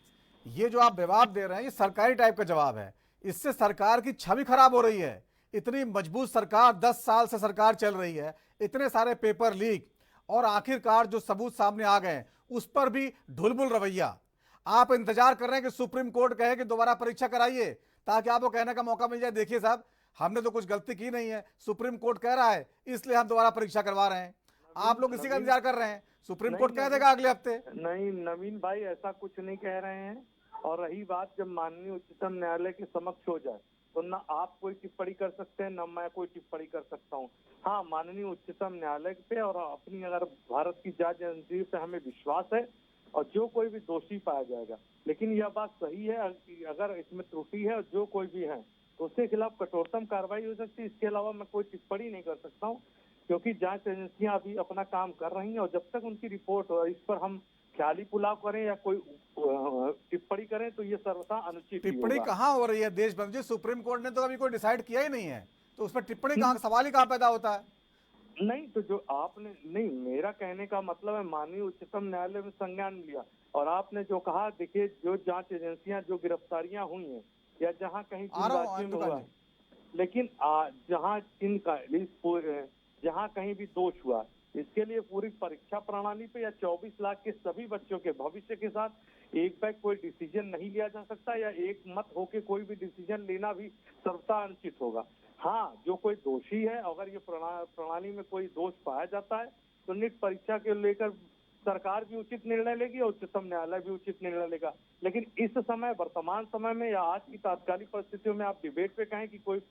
ये जो आप जवाब दे रहे हैं ये सरकारी टाइप का जवाब है। इससे सरकार की छवि खराब हो रही है। इतनी मजबूत सरकार, 10 साल से सरकार चल रही है, इतने सारे पेपर लीक और आखिरकार जो सबूत सामने आ गए उस पर भी ढुलमुल रवैया। आप इंतजार कर रहे हैं कि सुप्रीम कोर्ट कहे कि दोबारा परीक्षा कराइए ताकि आपको कहने का मौका मिल जाए, देखिए साहब हमने तो कुछ गलती की नहीं है, सुप्रीम कोर्ट कह रहा है इसलिए हम दोबारा परीक्षा करवा रहे हैं। आप लोग इसी का इंतजार कर रहे हैं, सुप्रीम कोर्ट कह देगा अगले हफ्ते। नहीं नवीन भाई, ऐसा कुछ नहीं कह रहे हैं। और रही बात, जब माननीय उच्चतम न्यायालय के समक्ष हो जाए तो न आप कोई टिप्पणी कर सकते हैं न मैं कोई टिप्पणी कर सकता हूँ। हाँ, माननीय उच्चतम न्यायालय पे और अपनी अगर भारत की जांच एजेंसी पे हमें विश्वास है और जो कोई भी दोषी पाया जाएगा। लेकिन यह बात सही है कि अगर इसमें त्रुटि है और जो कोई भी है तो उसके खिलाफ कठोरतम कार्रवाई हो सकती है। इसके अलावा मैं कोई टिप्पणी नहीं कर सकता हूँ, क्योंकि जांच एजेंसियां अभी अपना काम कर रही हैं और जब तक उनकी रिपोर्ट हो इस पर हम ख्याली पुलाव करें या कोई टिप्पणी करें तो ये सर्वथा अनुचित ही टिप्पणी होगा। कहाँ हो रही है देशबंधु जी? सुप्रीम कोर्ट ने तो अभी कोई डिसाइड किया ही नहीं है, तो उस पर टिप्पणी कहाँ, सवाल ही कहाँ पैदा होता है? नहीं तो जो आपने, नहीं मेरा कहने का मतलब है माननीय उच्चतम न्यायालय में संज्ञान लिया और आपने जो कहा, देखिए जो जांच एजेंसियां जो गिरफ्तारियां हुई हैं या जहां कहीं राज्यों में हुआ है, लेकिन जहां कहीं भी दोष हुआ इसके लिए पूरी परीक्षा प्रणाली पे या 24 लाख के सभी बच्चों के भविष्य के साथ एक बैग कोई डिसीजन नहीं लिया जा सकता या एक मत होके कोई भी डिसीजन लेना भी सर्वथा अनुचित होगा। हाँ, जो कोई दोषी है, अगर ये प्रणाली में कोई दोष पाया जाता है तो नीट परीक्षा के लेकर सरकार भी उचित निर्णय लेगी और उच्चतम न्यायालय भी उचित निर्णय लेगा। लेकिन इस समय, वर्तमान समय में या आज की तात्कालिक परिस्थितियों में आप डिबेट पे कहें कि कोई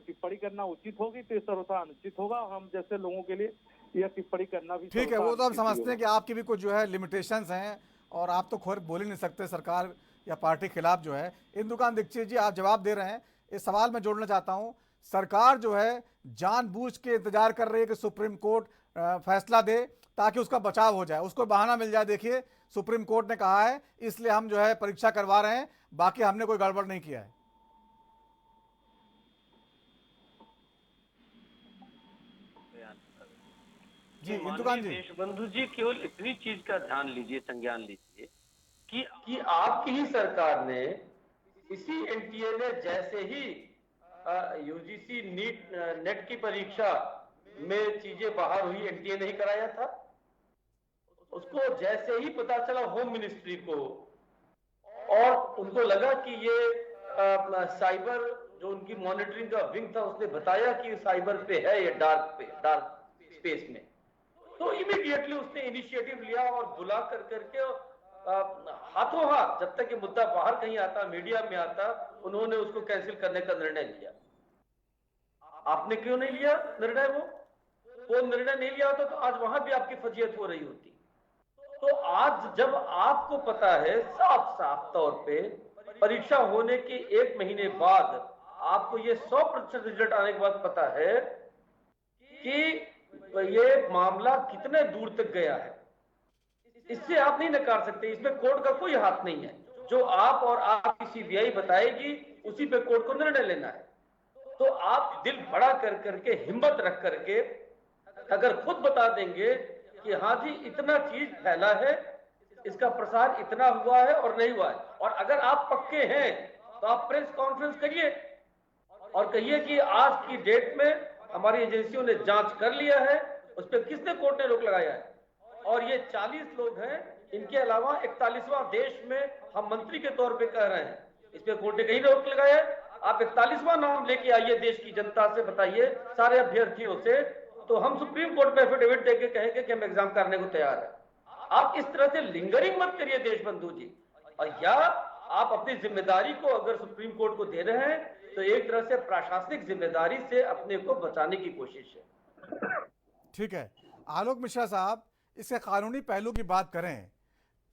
टिप्पणी करना उचित होगी तो ये सर्वथा अनुचित होगा। हम जैसे लोगों के लिए यह टिप्पणी करना भी ठीक है, वो तो हम समझते हैं कि आपकी भी कुछ जो है लिमिटेशंस हैं और आप तो खुद बोल ही नहीं सकते सरकार या पार्टी के खिलाफ जो है। इंदुकांत दीक्षित जी, आप जवाब दे रहे हैं, इस सवाल में जोड़ना चाहता हूं, सरकार जो है जानबूझ के इंतजार कर रही है कि सुप्रीम कोर्ट फैसला दे ताकि उसका बचाव हो जाए, उसको बहाना मिल जाए, देखिए सुप्रीम कोर्ट ने कहा है इसलिए हम जो है परीक्षा करवा रहे हैं, बाकी हमने कोई गड़बड़ नहीं किया है। जी इंदुकांत जी। देशबंधु जी, केवल इतनी चीज का ध्यान लीजिए, संज्ञान लीजिए कि आपकी ही सरकार ने इसी एनटीए ने जैसे ही यूजीसी नेट की परीक्षा में चीजें बाहर हुई, एनटीए नहीं कराया था। उसको जैसे ही पता चला होम मिनिस्ट्री को और उनको लगा कि ये साइबर जो उनकी मॉनिटरिंग का विंग था उसने बताया कि साइबर पे है ये डार्क स्पेस में, तो इमीडिएटली उसने इनिशिएटिव लिया और बुला करके हाथों हाथ, जब तक ये मुद्दा बाहर कहीं आता, मीडिया में आता, उन्होंने उसको कैंसिल करने का निर्णय लिया। आपने क्यों नहीं लिया निर्णय? वो निर्णय नहीं लिया होता तो आज वहां भी आपकी फजीयत हो रही होती। तो आज जब आपको पता है साफ तौर पे परीक्षा होने के 1 महीने बाद आपको ये 100% रिजल्ट आने के बाद पता है कि ये मामला कितने दूर तक गया है, इससे आप नहीं नकार सकते। इसमें कोर्ट का कोई हाथ नहीं है। जो आप और आपकी सीबीआई बताएगी उसी पे कोर्ट को निर्णय लेना है। तो आप दिल बड़ा करके, हिम्मत रख करके अगर खुद बता देंगे कि हाँ जी इतना चीज फैला है, इसका प्रसार इतना हुआ है और नहीं हुआ है, और अगर आप पक्के हैं तो आप प्रेस कॉन्फ्रेंस करिए और कहिए कि आज की डेट में हमारी एजेंसियों ने जांच कर लिया है, उस पर किसने कोर्ट ने रोक लगाया है, और ये 40 लोग हैं, इनके अलावा 41वां देश में हम मंत्री के तौर पे कह रहे हैं, इस पे कोर्ट ने कहीं रोक लगाया है। आप 41वां नाम लेके आइए, देश की जनता से बताइए, सारे अभ्यर्थियों से, तो हम सुप्रीम कोर्ट में एफिडेविट देके कहेंगे कि हम एग्जाम करने को तैयार है। आप इस तरह से लिंगरिंग मत करिए देशबंधु जी, और या आप अपनी जिम्मेदारी को अगर सुप्रीम कोर्ट को दे रहे हैं तो एक तरह से प्रशासनिक जिम्मेदारी से अपने को बचाने की कोशिश है। ठीक है, आलोक मिश्रा साहब, इसके कानूनी पहलू की बात करें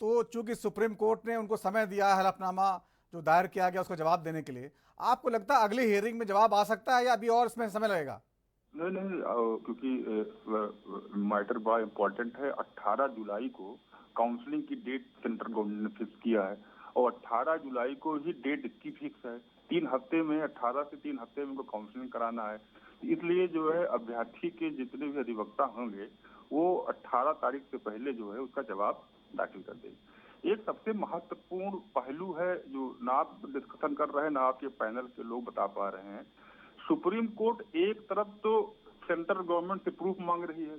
तो चूंकि सुप्रीम कोर्ट ने उनको समय दिया है हलफनामा जो दायर किया गया उसको जवाब देने के लिए, आपको लगता है अगली हियरिंग में जवाब आ सकता है या अभी और इसमें समय लगेगा? नहीं, क्योंकि मैटर बड़ा इम्पोर्टेंट है। 18 जुलाई को काउंसलिंग की डेट सेंट्रल गवर्नमेंट ने फिक्स किया है और 18 जुलाई को ही डेट इसकी फिक्स है। 3 हफ्ते में, 18 से 3 हफ्ते में उनको काउंसलिंग कराना है। इसलिए जो है अभ्यर्थी के जितने भी अधिवक्ता होंगे वो 18 तारीख से पहले जो है उसका जवाब दाखिल कर देंगे। एक सबसे महत्वपूर्ण पहलू है जो ना आप डिस्कशन कर रहे हैं, ना आपके पैनल के लोग बता पा रहे हैं। सुप्रीम कोर्ट एक तरफ तो सेंट्रल गवर्नमेंट से प्रूफ मांग रही है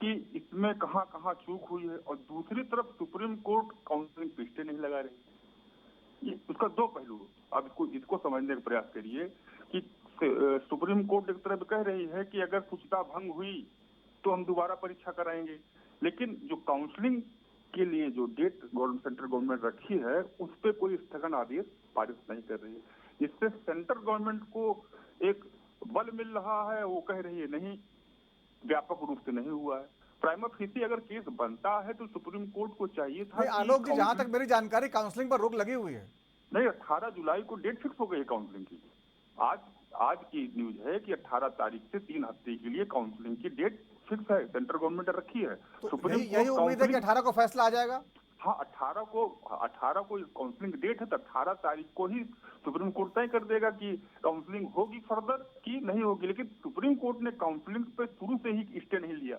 कि इसमें कहां कहां चूक हुई है, और दूसरी तरफ सुप्रीम कोर्ट काउंसलिंग पे स्टे नहीं लगा रही। ये उसका 2 पहलू। आप इसको समझने का प्रयास करिए कि सुप्रीम कोर्ट एक तरफ कह रही है कि अगर शुचिता भंग हुई तो हम दोबारा परीक्षा कराएंगे, लेकिन जो काउंसलिंग के लिए जो डेट सेंट्रल गवर्नमेंट रखी है उस पर कोई स्थगन आदेश पारित नहीं कर रही है, जिससे सेंट्रल गवर्नमेंट को एक बल मिल रहा है। वो कह रही है नहीं, व्यापक रूप से नहीं हुआ है। प्राइमा फेसी अगर केस बनता है तो सुप्रीम कोर्ट को चाहिए था। आलोक जी, जहां तक मेरी जानकारी काउंसलिंग पर रोक लगी हुई है। नहीं, 18 जुलाई को डेट फिक्स हो गई है काउंसलिंग की। आज की न्यूज है कि 18 तारीख से 3 हफ्ते के लिए काउंसलिंग की डेट फिक्स है, सेंट्रल गवर्नमेंट ने रखी है। तो यही उम्मीद है कि 18 को फैसला आ जाएगा। हाँ, 18 को काउंसलिंग डेट है, तो 18 तारीख को ही सुप्रीम कोर्ट तय कर देगा कि काउंसलिंग होगी फर्दर कि नहीं होगी। लेकिन सुप्रीम कोर्ट ने काउंसलिंग पे शुरू से ही स्टे नहीं लिया,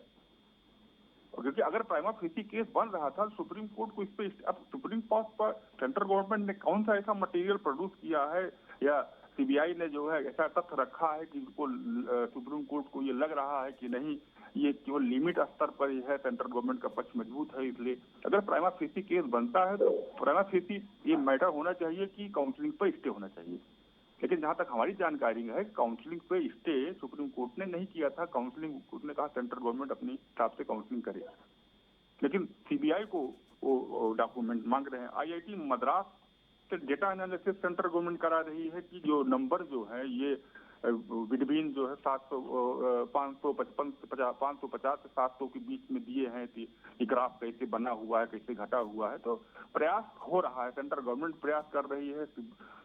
क्योंकि अगर प्राइमा फेसी केस बन रहा था सुप्रीम कोर्ट को इस पे, अब सुप्रीम कोर्ट पर सेंट्रल गवर्नमेंट ने कौन सा ऐसा मटेरियल प्रोड्यूस किया है या सीबीआई ने जो है ऐसा तथ्य रखा है कि उनको सुप्रीम कोर्ट को ये लग रहा है कि नहीं, ये केवल लिमिट स्तर पर ही है, सेंट्रल गवर्नमेंट का पक्ष मजबूत है। इसलिए अगर प्राइमा फेसी केस बनता है तो प्राइमा फेसी ये मैटर होना चाहिए कि काउंसलिंग पर स्टे होना चाहिए। लेकिन जहां तक हमारी जानकारी है, काउंसलिंग पे स्टे सुप्रीम कोर्ट ने नहीं किया था। काउंसलिंग कोर्ट ने कहा सेंट्रल गवर्नमेंट अपनी हिसाब से काउंसलिंग करे, लेकिन सीबीआई को वो डॉक्यूमेंट मांग रहे हैं। आईआईटी मद्रास से डेटा एनालिसिस सेंट्रल गवर्नमेंट करा रही है कि जो नंबर जो है ये बिटवीन जो है 550 से 700 के बीच में दिए हैं कि ग्राफ कैसे बना हुआ है, कैसे घटा हुआ है। तो प्रयास हो रहा है, सेंट्रल गवर्नमेंट प्रयास कर रही है,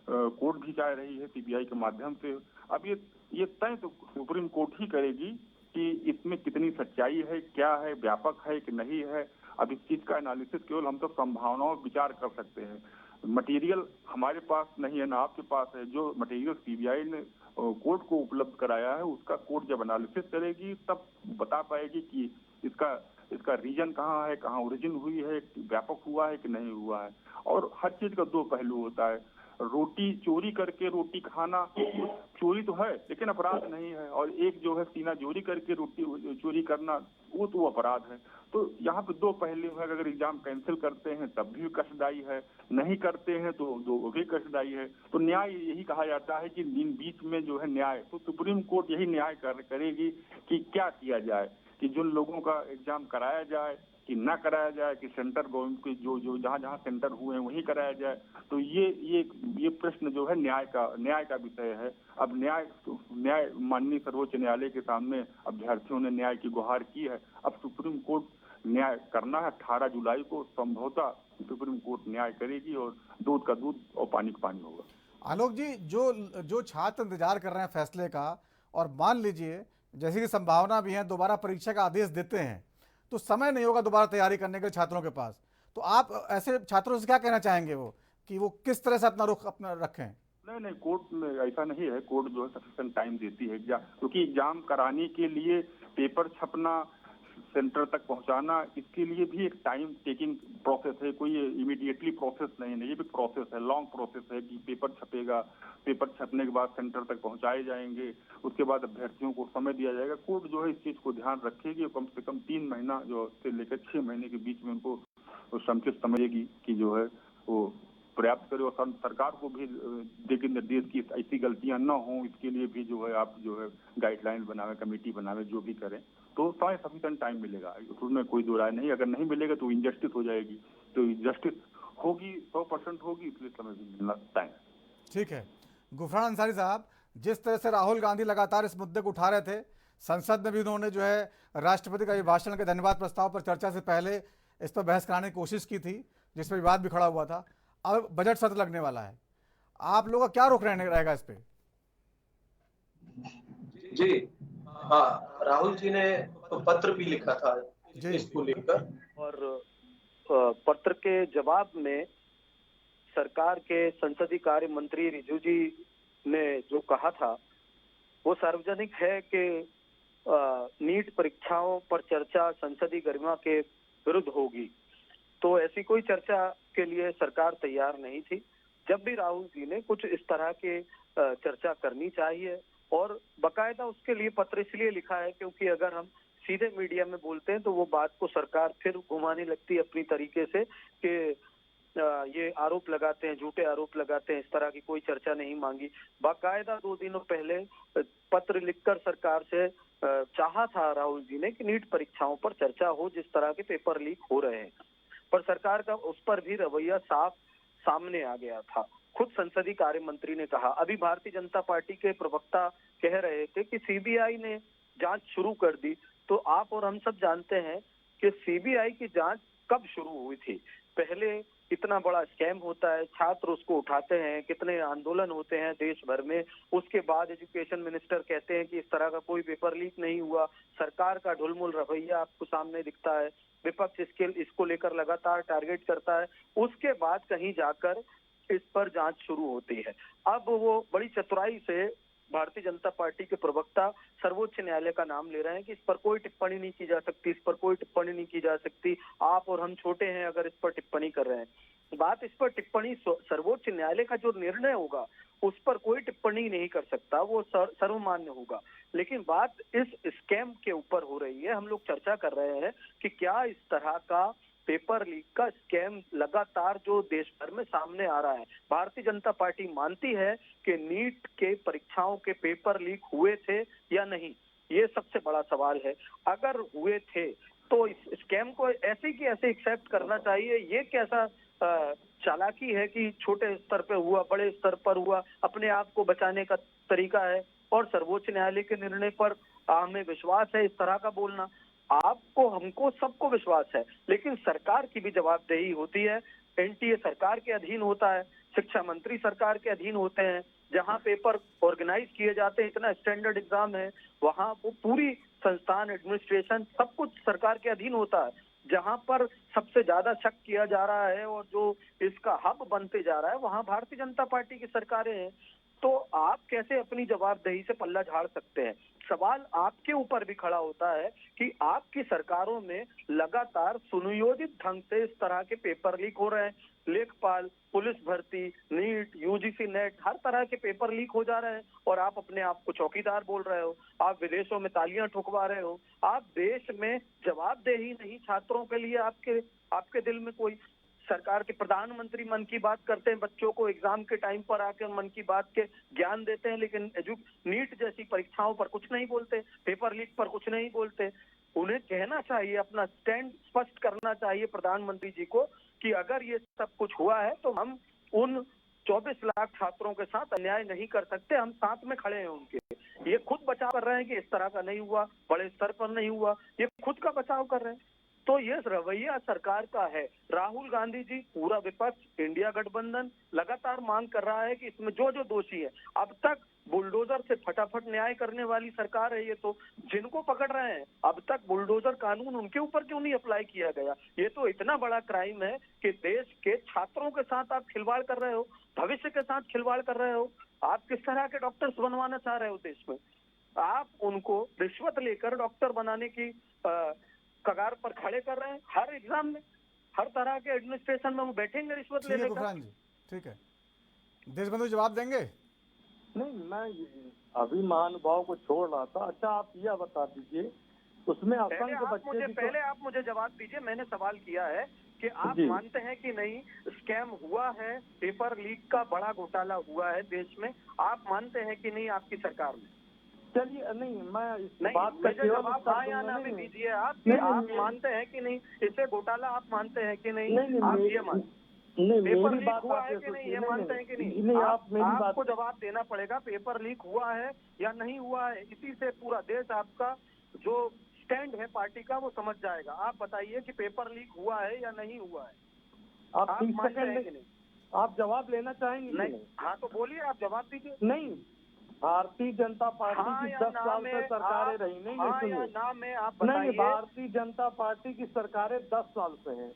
कोर्ट भी जा रही है सीबीआई के माध्यम से। अब ये तय तो सुप्रीम कोर्ट ही करेगी कि इसमें कितनी सच्चाई है, क्या है, व्यापक है कि नहीं है। अब इस चीज का एनालिसिस केवल हम तो संभावनाओं विचार कर सकते हैं। मटेरियल हमारे पास नहीं है, ना आपके पास है। जो मटेरियल सीबीआई ने कोर्ट को उपलब्ध कराया है उसका कोर्ट जब एनालिसिस करेगी तब बता पाएगी कि इसका रीजन कहाँ है, कहाँ ओरिजिन हुई है, व्यापक हुआ है कि नहीं हुआ है। और हर चीज का दो पहलू होता है। रोटी चोरी करके रोटी खाना चोरी तो है लेकिन अपराध नहीं है, और एक जो है सीना चोरी करके रोटी चोरी करना वो तो अपराध है। तो यहाँ पे दो पहलू है। अगर एग्जाम कैंसिल करते हैं तब भी कष्टदायी है, नहीं करते हैं तो वो भी कष्टदायी है। तो न्याय यही कहा जाता है कि बीच में जो है न्याय, तो सुप्रीम कोर्ट यही न्याय करेगी कि क्या किया जाए, कि जिन लोगों का एग्जाम कराया जाए कि ना कराया जाए, कि सेंटर गवर्नमेंट के जो जहाँ सेंटर हुए हैं वहीं कराया जाए। तो ये प्रश्न जो है न्याय का विषय है। अब न्याय माननीय सर्वोच्च न्यायालय के सामने अभ्यर्थियों ने न्याय की गुहार की है। अब सुप्रीम कोर्ट न्याय करना है। 18 जुलाई को संभवतः सुप्रीम कोर्ट न्याय करेगी और दूध का दूध और पानी का पानी होगा। आलोक जी, जो छात्र इंतजार कर रहे हैं फैसले का, और मान लीजिए जैसे कि संभावना भी है दोबारा परीक्षा का आदेश देते हैं तो समय नहीं होगा दोबारा तैयारी करने के छात्रों के पास, तो आप ऐसे छात्रों से क्या कहना चाहेंगे कि वो किस तरह से अपना रुख अपना रखें? नहीं, कोर्ट में ऐसा नहीं है। कोर्ट जो है सफिशिएंट टाइम देती है, क्योंकि एग्जाम कराने के लिए पेपर छपना, सेंटर तक पहुंचाना, इसके लिए भी एक टाइम टेकिंग प्रोसेस है। कोई इमीडिएटली प्रोसेस नहीं है, ये भी प्रोसेस है, लॉन्ग प्रोसेस है कि पेपर छपेगा, पेपर छपने के बाद सेंटर तक पहुंचाए जाएंगे, उसके बाद अभ्यर्थियों को समय दिया जाएगा। कोर्ट जो है इस चीज को ध्यान रखेगी और कम से कम 3 महीना जो से लेकर 6 महीने के बीच में उनको समुचित समझेगी कि जो है वो प्रयास करे। और सरकार को भी देगी निर्देश की ऐसी गलतियां न हो, इसके लिए भी जो है आप जो है गाइडलाइन बनावे, कमेटी बनावे, जो भी करें तो समय सफिशिएंट टाइम मिलेगा, उसमें कोई दो राय नहीं। अगर नहीं मिलेगा तो इनजस्टिस हो जाएगी, तो जस्टिस होगी 100% होगी, इसलिए समय भी मिलना तय। ठीक है गुफरान अंसारी साहब, जिस तरह से राहुल गांधी लगातार इस मुद्दे को उठा रहे थे, संसद में भी उन्होंने जो है राष्ट्रपति का अभिभाषण के धन्यवाद प्रस्ताव पर चर्चा से पहले इस पर बहस कराने की कोशिश की थी, जिस पर विवाद भी खड़ा हुआ था। अब बजट सत्र लगने वाला है, आप लोगों का क्या रुख रहेगा इस पे? जी हाँ, राहुल जी ने तो पत्र भी लिखा था इसको लेकर, और पत्र के जवाब में सरकार के संसदीय कार्य मंत्री रिजू जी ने जो कहा था वो सार्वजनिक है कि नीट परीक्षाओं पर चर्चा संसदीय गरिमा के विरुद्ध होगी। तो ऐसी कोई चर्चा के लिए सरकार तैयार नहीं थी। जब भी राहुल जी ने कुछ इस तरह के चर्चा करनी चाहिए, और बकायदा उसके लिए पत्र इसलिए लिखा है क्योंकि अगर हम सीधे मीडिया में बोलते हैं तो वो बात को सरकार फिर घुमाने लगती है अपनी तरीके से कि ये आरोप लगाते हैं, झूठे आरोप लगाते हैं, इस तरह की कोई चर्चा नहीं मांगी। बाकायदा 2 दिनों पहले पत्र लिखकर सरकार से चाहा था राहुल जी ने कि नीट परीक्षाओं पर चर्चा हो, जिस तरह के पेपर लीक हो रहे हैं, पर सरकार का उस पर भी रवैया साफ सामने आ गया था। खुद संसदीय कार्य मंत्री ने कहा, अभी भारतीय जनता पार्टी के प्रवक्ता कह रहे थे कि सीबीआई ने जांच शुरू कर दी, तो आप और हम सब जानते हैं कि सीबीआई की जांच कब शुरू हुई थी? पहले इतना बड़ा स्कैम होता है, छात्र उसको उठाते हैं, कितने आंदोलन होते हैं देश भर में, उसके बाद एजुकेशन मिनिस्टर कहते हैं कि इस तरह का कोई पेपर लीक नहीं हुआ। सरकार का ढुलमुल रवैया आपको सामने दिखता है, विपक्ष इसको लेकर लगातार टारगेट करता है, उसके बाद कहीं जाकर इस पर जांच शुरू होती है। अब वो बड़ी चतुराई से भारतीय जनता पार्टी के प्रवक्ता सर्वोच्च न्यायालय का नाम ले रहे हैं कि इस पर कोई टिप्पणी नहीं की जा सकती, इस पर कोई टिप्पणी नहीं की जा सकती, आप और हम छोटे हैं अगर इस पर टिप्पणी कर रहे हैं। बात इस पर टिप्पणी, सर्वोच्च न्यायालय का जो निर्णय होगा उस पर कोई टिप्पणी नहीं कर सकता, वो सर्वमान्य होगा। लेकिन बात इस स्कैम के ऊपर हो रही है, हम लोग चर्चा कर रहे हैं कि क्या इस तरह का पेपर लीक का स्कैम लगातार जो देश भर में सामने आ रहा है, भारतीय जनता पार्टी मानती है कि नीट के परीक्षाओं के पेपर लीक हुए थे या नहीं, ये सबसे बड़ा सवाल है। अगर हुए थे तो इस स्कैम को ऐसे की ऐसे एक्सेप्ट करना चाहिए। ये कैसा चालाकी है कि छोटे स्तर पे हुआ, बड़े स्तर पर हुआ, अपने आप को बचाने का तरीका है। और सर्वोच्च न्यायालय के निर्णय पर हमें विश्वास है, इस तरह का बोलना, आपको हमको सबको विश्वास है, लेकिन सरकार की भी जवाबदेही होती है। एनटीए सरकार के अधीन होता है, शिक्षा मंत्री सरकार के अधीन होते हैं, जहां पेपर ऑर्गेनाइज किए जाते हैं, इतना स्टैंडर्ड एग्जाम है, वहां वो पूरी संस्थान, एडमिनिस्ट्रेशन, सब कुछ सरकार के अधीन होता है। जहां पर सबसे ज्यादा शक किया जा रहा है और जो इसका हब बनते जा रहा है, वहां भारतीय जनता पार्टी की सरकारें हैं। तो आप कैसे अपनी जवाबदेही से पल्ला झाड़ सकते हैं? सवाल आपके ऊपर भी खड़ा होता है कि आपकी सरकारों में लगातार सुनियोजित ढंग से इस तरह के पेपर लीक हो रहे हैं। लेखपाल, पुलिस भर्ती, नीट, यूजीसी नेट, हर तरह के पेपर लीक हो जा रहे हैं और आप अपने आप को चौकीदार बोल रहे हो। आप विदेशों में तालियां ठुकवा रहे हो। आप देश में जवाबदेही नहीं छात्रों के लिए आपके दिल में कोई। सरकार के प्रधानमंत्री मन की बात करते हैं, बच्चों को एग्जाम के टाइम पर आकर मन की बात के ज्ञान देते हैं, लेकिन नीट जैसी परीक्षाओं पर कुछ नहीं बोलते, पेपर लीक पर कुछ नहीं बोलते। उन्हें कहना चाहिए, अपना स्टैंड स्पष्ट करना चाहिए प्रधानमंत्री जी को कि अगर ये सब कुछ हुआ है तो हम उन 24 लाख छात्रों के साथ अन्याय नहीं कर सकते, हम साथ में खड़े हैं उनके। ये खुद बचाव कर रहे हैं कि इस तरह का नहीं हुआ, बड़े स्तर पर नहीं हुआ, ये खुद का बचाव कर रहे हैं। तो ये रवैया सरकार का है। राहुल गांधी जी, पूरा विपक्ष, इंडिया गठबंधन लगातार मांग कर रहा है कि इसमें जो जो दोषी है, अब तक बुलडोजर से फटाफट न्याय करने वाली सरकार है ये, तो जिनको पकड़ रहे हैं अब तक बुलडोजर कानून उनके ऊपर क्यों नहीं अप्लाई किया गया? ये तो इतना बड़ा क्राइम है कि देश के छात्रों के साथ आप खिलवाड़ कर रहे हो, भविष्य के साथ खिलवाड़ कर रहे हो। आप किस तरह के डॉक्टर्स बनवाना चाह रहे हो देश में? आप उनको रिश्वत लेकर डॉक्टर बनाने की कगार पर खड़े कर रहे हैं। हर एग्जाम में, हर तरह के एडमिनिस्ट्रेशन में वो बैठेंगे रिश्वत लेने का। ठीक है, देशबंधु जवाब देंगे? नहीं, मैं अभी महानुभाव को छोड़ रहा था। अच्छा, आप यह बता दीजिए, उसमें असंख्य बच्चे पहले आप मुझे जवाब दीजिए। मैंने सवाल किया है कि आप मानते हैं कि नहीं स्कैम हुआ है, पेपर लीक का बड़ा घोटाला हुआ है देश में, आप मानते हैं कि नहीं आपकी सरकार में? चलिए, नहीं, मैं इस बात का जवाब हाँ या ना में दीजिए। आप मानते हैं कि नहीं इसे घोटाला, आप मानते हैं कि नहीं? आप ये नहीं, पेपर मेरी लीक बात हुआ है कि नहीं, ये मानते हैं कि नहीं? नहीं, आप मेरी बात आपको जवाब देना पड़ेगा, पेपर लीक हुआ है या नहीं हुआ है। इसी से पूरा देश आपका जो स्टैंड है पार्टी का वो समझ जाएगा। आप बताइए कि पेपर लीक हुआ है या नहीं हुआ है। आप 30 सेकंड नहीं, आप जवाब लेना चाहेंगे? नहीं, हाँ तो बोलिए, आप जवाब दीजिए। नहीं, भारतीय जनता पार्टी की 10 साल से सरकारें रही। नहीं, नहीं, भारतीय जनता पार्टी की सरकारें 10 साल से हैं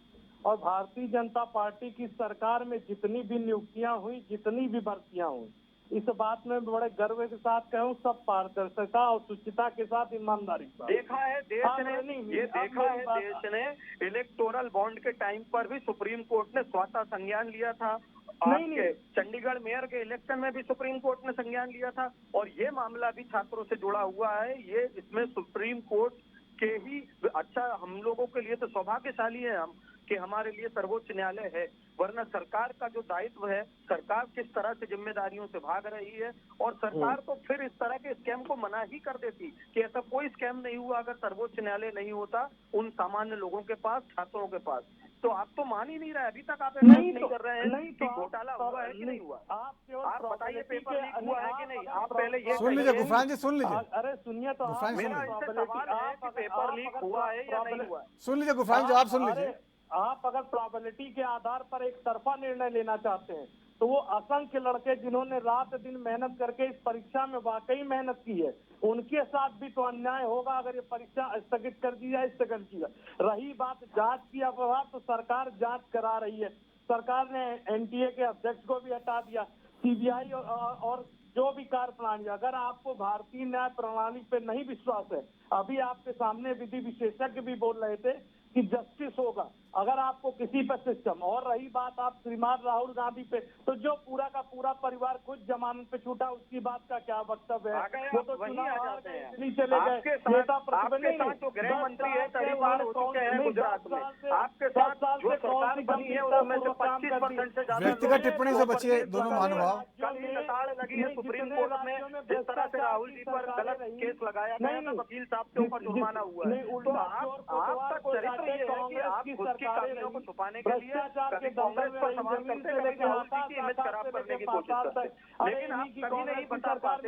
और भारतीय जनता पार्टी की सरकार में जितनी भी नियुक्तियां हुई, जितनी भी भर्तियां हुई, इस बात में बड़े गर्व के साथ कहूँ, सब पारदर्शिता और शुचिता के साथ, ईमानदारी के साथ देखा है देश ने। ये देखा है देश ने, इलेक्टोरल बॉन्ड के टाइम पर भी सुप्रीम कोर्ट ने स्वतः संज्ञान लिया था। आपके चंडीगढ़ मेयर के इलेक्शन में भी सुप्रीम कोर्ट ने संज्ञान लिया था और ये मामला भी छात्रों से जुड़ा हुआ है। ये इसमें सुप्रीम कोर्ट के ही, अच्छा हम लोगों के लिए तो सौभाग्यशाली है हम कि हमारे लिए सर्वोच्च न्यायालय है, वरना सरकार का जो दायित्व है, सरकार किस तरह से जिम्मेदारियों से भाग रही है और सरकार तो फिर इस तरह के स्कैम को मना ही कर देती कि ऐसा कोई स्कैम नहीं हुआ अगर सर्वोच्च न्यायालय नहीं होता उन सामान्य लोगों के पास, छात्रों के पास। तो आप तो मान ही नहीं रहे, अभी तक आप नहीं कर रहे हैं कि घोटाला हुआ है कि नहीं हुआ। आप बताइए पेपर लीक हुआ है कि नहीं। आप पहले ये सुन लीजिए गुफरान जी, सुन लीजिए। अरे सुनिए तो मेरा इससे सवाल है कि पेपर लीक हुआ है या नहीं हुआ। सुन लीजिए गुफरान जी, आप सुन लीजिए। आप अगर प्रोबेबिलिटी के आधार पर एक तरफा निर्णय लेना चाहते हैं तो वो असंख्य लड़के जिन्होंने रात दिन मेहनत करके इस परीक्षा में वाकई मेहनत की है, उनके साथ भी तो अन्याय होगा अगर ये परीक्षा स्थगित कर दी जाए, स्थगन की जाए। रही बात जांच की अफवाह, तो सरकार जांच करा रही है। सरकार ने एनटीए के अध्यक्ष को भी हटा दिया, सीबीआई और जो भी कार्यप्रणाली। अगर आपको भारतीय न्याय प्रणाली पे नहीं विश्वास है, अभी आपके सामने विधि विशेषज्ञ भी बोल रहे थे कि जस्टिस होगा अगर आपको किसी पे सिस्टम। और रही बात आप श्रीमान राहुल गांधी पे, तो जो पूरा का पूरा परिवार खुद जमानत पे छूटा, उसकी बात का क्या वक्तव्य है? वो तो चुनाव हार गए, इसलिए चले गए। नेता प्रतिपक्ष जो गृह मंत्री है कई बार हो चुके हैं गुजरात में, आपके साथ जो सरकार बनी है उसमें से 25% से ज्यादा व्यक्तिगत टिप्पणी से बचिए दोनों महानुभाव। कल ही नताड़ लगी है सुप्रीम कोर्ट में, जिस तरह से राहुल जी पर गलत केस लगाया गया था, वकील साहब के ऊपर जुर्माना हुआ है। तो आप तक चरित्र ये है कि आप खुद की खामियों को छुपाने के लिए कभी कांग्रेस पर सवाल करते, कभी राहुल जी की इमेज खराब करने की कोशिश करते, लेकिन आप कभी नहीं बता पाते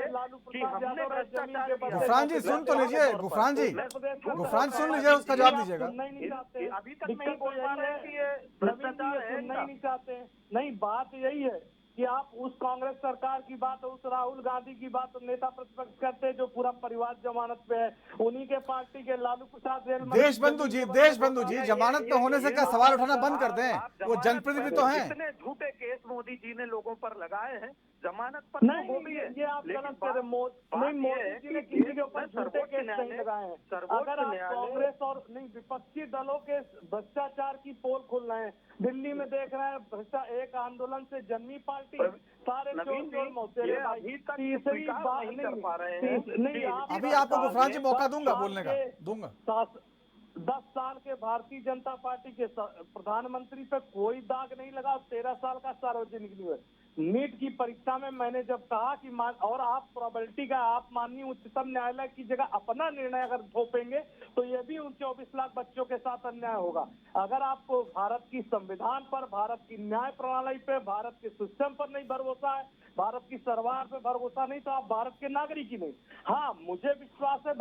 कि हमने भ्रष्टाचार किया। गुफरान जी सुन तो लीजिए, गुफरान जी सुन लीजिए, उसका जवाब दीजिएगा। अभी तक नहीं बोल पा रहे हैं कि ये भ्रष्टाचार है। नहीं चाहते, नहीं बात यही है कि आप उस कांग्रेस सरकार की बात, उस राहुल गांधी की बात नेता प्रतिपक्ष करते हैं जो पूरा परिवार जमानत पे है, उन्हीं के पार्टी के लालू प्रसाद देशबंधु जी जमानत पे होने से क्या सवाल उठाना बंद कर दें? वो जनप्रतिनिधि तो हैं। इतने झूठे केस मोदी जी ने लोगों पर लगाए हैं, जमानत पर नहीं, वो भी है। ये आप गलत कह रहे हैं। मोदी जी ने किसी के ऊपर झूठे केस नहीं लगाए हैं। अगर आप कांग्रेस और नहीं विपक्षी दलों के भ्रष्टाचार की पोल खोल रहे हैं, दिल्ली में देख रहे हैं एक आंदोलन से जन्मी पार्टी सारे तीसरी बात नहीं। अभी आपको गुफरान जी मौका दूंगा बोलने का, दूंगा। 10 साल के भारतीय जनता पार्टी के प्रधानमंत्री पे कोई दाग नहीं लगा, 13 साल का सार्वजनिक निवेश। नीट की परीक्षा में मैंने जब कहा कि और आप प्रोबेबिलिटी का आप माननीय उच्चतम न्यायालय की जगह अपना निर्णय अगर थोपेंगे तो ये भी उन 24 लाख बच्चों के साथ अन्याय होगा। अगर आपको भारत की संविधान पर, भारत की न्याय प्रणाली पे, भारत के सिस्टम पर नहीं भरोसा है, भारत की सरकार पे भरोसा नहीं, तो आप भारत के नागरिक ही नहीं। हाँ, मुझे विश्वास है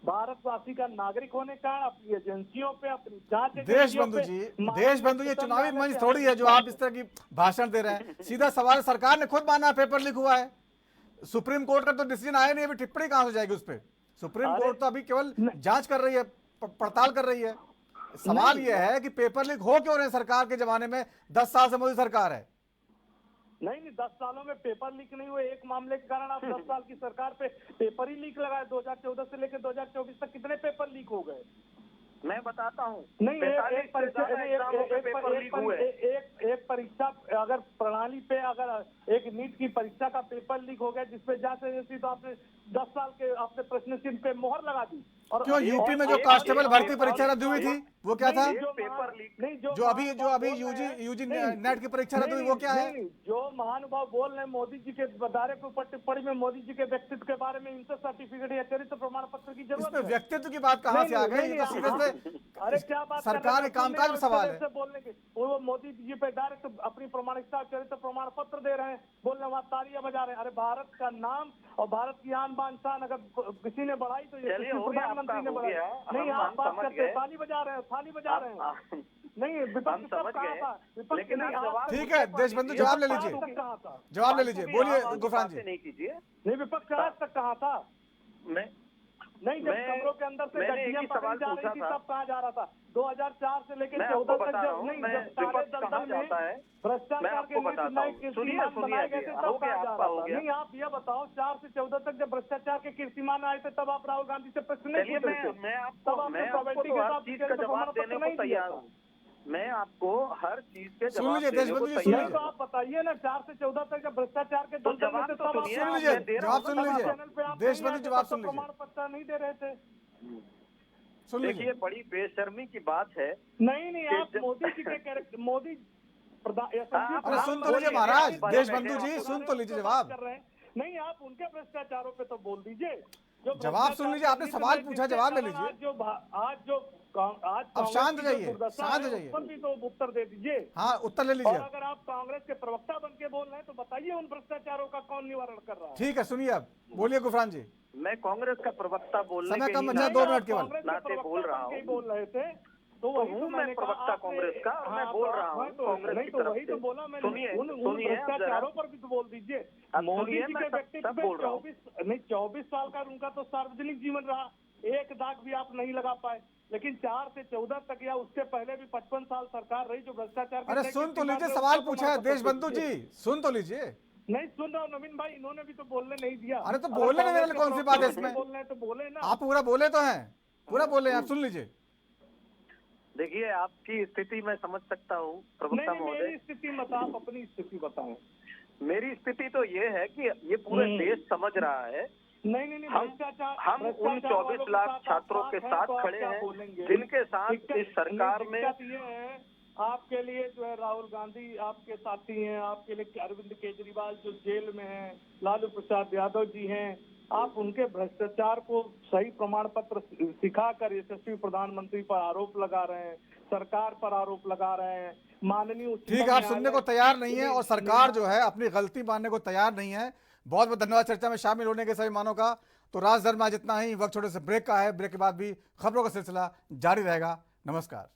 भारतवासी का नागरिक होने के कारण अपनी एजेंसियों पे, अपनी जांच देशबंधु जी ये चुनावी मंच थोड़ी है जो आप इस तरह की भाषण दे रहे हैं। सीधा सवाल, सरकार ने खुद माना पेपर लीक हुआ है, सुप्रीम कोर्ट का तो डिसीजन आया नहीं, अभी टिप्पणी कहां से जाएगी उस पर? सुप्रीम कोर्ट तो अभी केवल जांच कर रही है, पड़ताल कर रही है। सवाल यह है कि पेपर लीक हो क्यों रहे सरकार के जमाने में? 10 साल से मोदी सरकार है। नहीं 10 सालों में पेपर लीक नहीं हुए। एक मामले के कारण आप 10 साल की सरकार पे पेपर ही लीक लगाए। 2014 से लेकर 2024 तक कितने पेपर लीक हो गए? मैं बताता हूँ। नहीं, एक परीक्षा अगर प्रणाली पे अगर एक नीट की परीक्षा का पेपर लीक हो गया जिसपे जांच एजेंसी, तो आपने 10 साल के आपने प्रश्न चिन्ह पे मोहर लगा दी। और क्यों यूपी में जो कांस्टेबल भर्ती परीक्षा रद्द हुई थी वो क्या था? पेपर लीक नहीं, जो अभी यूजी नेट की परीक्षा रद्द हुई वो क्या है? जो महानुभाव बोल रहे हैं मोदी जी के बदारे के ऊपर टिप्पणी में मोदी जी के व्यक्तित्व के बारे में इनसे सर्टिफिकेट या चरित्र प्रमाण पत्र की जरूरत है। व्यक्तित्व की बात कहाँ से आ गई? अरे क्या बात, सरकार कामकाज में सवाल है। बोलने के वो मोदी जी पे डायरेक्ट अपनी प्रमाणिकता चरित्र प्रमाण पत्र दे रहे हैं, बोल रहे वहाँ तालियां बजा रहे हैं। अरे भारत का नाम और भारत की आन बान शान अगर किसी ने बढ़ाई तो ये प्रधानमंत्री ने बढ़ाई। नहीं, आप बात करते ताली बजा रहे हैं, थाली बजा रहे हैं। नहीं, विपक्ष सब कहा था, विपक्ष नहीं। ठीक है देशबंधु, जवाब ले लीजिए, जवाब ले लीजिए, बोलिए गुफरान जी। नहीं कीजिए। नहीं, विपक्ष आज तक कहा था नहीं, जब कमरों के अंदर से गड्डियां पकड़ी जा रही थी तब कहा जा रहा था। 2004 से लेकर 14 तक जब नहीं, जब सारे दलदल में भ्रष्टाचार के कीर्तिमान बनाए गए थे तब कहा जा रहा था। नहीं, आप ये बताओ 4 से 14 तक जब भ्रष्टाचार के कीर्तिमान आए थे तब आप राहुल गांधी से प्रश्न नहीं पूछ रहे थे, तब आपने प्रॉपर्टी के साथ चीज का जवाब देने को तैयार हूँ। मैं आपको हर चीज के सुन लीजिए देशबंधु जी, सुन लीजिए। तो आप बताइए ना 4 से 14 तक जब भ्रष्टाचार के सुन लीजिए, जवाब सुन लीजिए देशबंधु, जवाब सुन लीजिए। प्रमाण पत्र नहीं दे रहे थे। देखिए, बड़ी बेशर्मी की बात है। नहीं, आप मोदी जी के कैरेक्टर, मोदी अरे सुन तो लीजिए महाराज, देशबंधु जी सुन तो लीजिए जवाब। कर रहे हैं। नहीं, आप उनके भ्रष्टाचारों पे तो बोल दीजिए। जवाब सुन लीजिए, आपने सवाल पूछा, जवाब ले लीजिए। आज अब शांत हो जाइए, शांत हो जाइए। भी तो उत्तर दे दीजिए। हाँ, उत्तर ले लीजिए। और अगर आप कांग्रेस के प्रवक्ता बन के बोल रहे हैं तो बताइए उन भ्रष्टाचारों का कौन निवारण कर रहा है? ठीक है, सुनिए अब बोलिए गुफरान जी। मैं कांग्रेस का प्रवक्ता बोलने समय के कम है, 2 मिनट केवल नाते बोल रहा हूँ। बोल रहे थे तो वही हूँ तो मैं मैंने कहा, प्रवक्ता आपने- कांग्रेस का और मैं हाँ, बोल तो रहा आप- हूँ तो कांग्रेस नहीं की तो तरफ वही से। तो बोला मैंने, सुनिए उन सुनिए अब जरा, भ्रष्टाचारों पर भी तो बोल दीजिए। अब मोदी सुनिए, जी मैं के सब व्यक्तित्व बोल रहा हूँ। 24 साल का उनका तो सार्वजनिक जीवन रहा, एक दाग भी आप नहीं लगा पाए। लेकिन 4 से 14 तक या उसके पहले भी 55 साल सरकार रही जो भ्रष्टाचार के अरे तय सुन की तो बात लीजिए, है, सवाल उसका पूछा है प्रमाण पत्र देशबंधु जी, दीजिए। सुन तो लीजिए। नहीं सुन रहा हूँ नवीन भाई, इन्होंने भी तो बोलने नहीं दिया। अरे तो अगर बोलने नहीं कांग्रेस देने के कौन सी बात है प्रवक्ता इसमें? बोल रहे हैं तो बोले ना। आप पूरा बोले तो हैं, पूरा बोले हैं, आप सुन लीजिए। देखिए आपकी स्थिति मैं समझ सकता हूँ प्रवक्ता नहीं, मेरी महोदय। स्थिति मत, आप अपनी स्थिति बताएं। मेरी स्थिति तो ये है कि ये पूरे देश समझ रहा है। नहीं, हम उन 24 लाख छात्रों के साथ खड़े हैं जिनके साथ इस सरकार में दिक्कत ये है, आपके लिए जो है राहुल गांधी आपके साथी हैं, आपके लिए अरविंद केजरीवाल जो जेल में हैं, लालू प्रसाद यादव जी हैं, आप उनके भ्रष्टाचार को सही प्रमाण पत्र सिखाकर यशस्वी प्रधानमंत्री पर आरोप लगा रहे हैं, सरकार पर आरोप लगा रहे हैं। माननीय ठीक है, आप सुनने को तैयार नहीं है और सरकार जो है अपनी गलती मानने को तैयार नहीं है। बहुत बहुत धन्यवाद चर्चा में शामिल होने के सभी मानों का। तो राजधर्म में आज इतना ही, वक्त छोटे से ब्रेक का है, ब्रेक के बाद भी खबरों का सिलसिला जारी रहेगा। नमस्कार।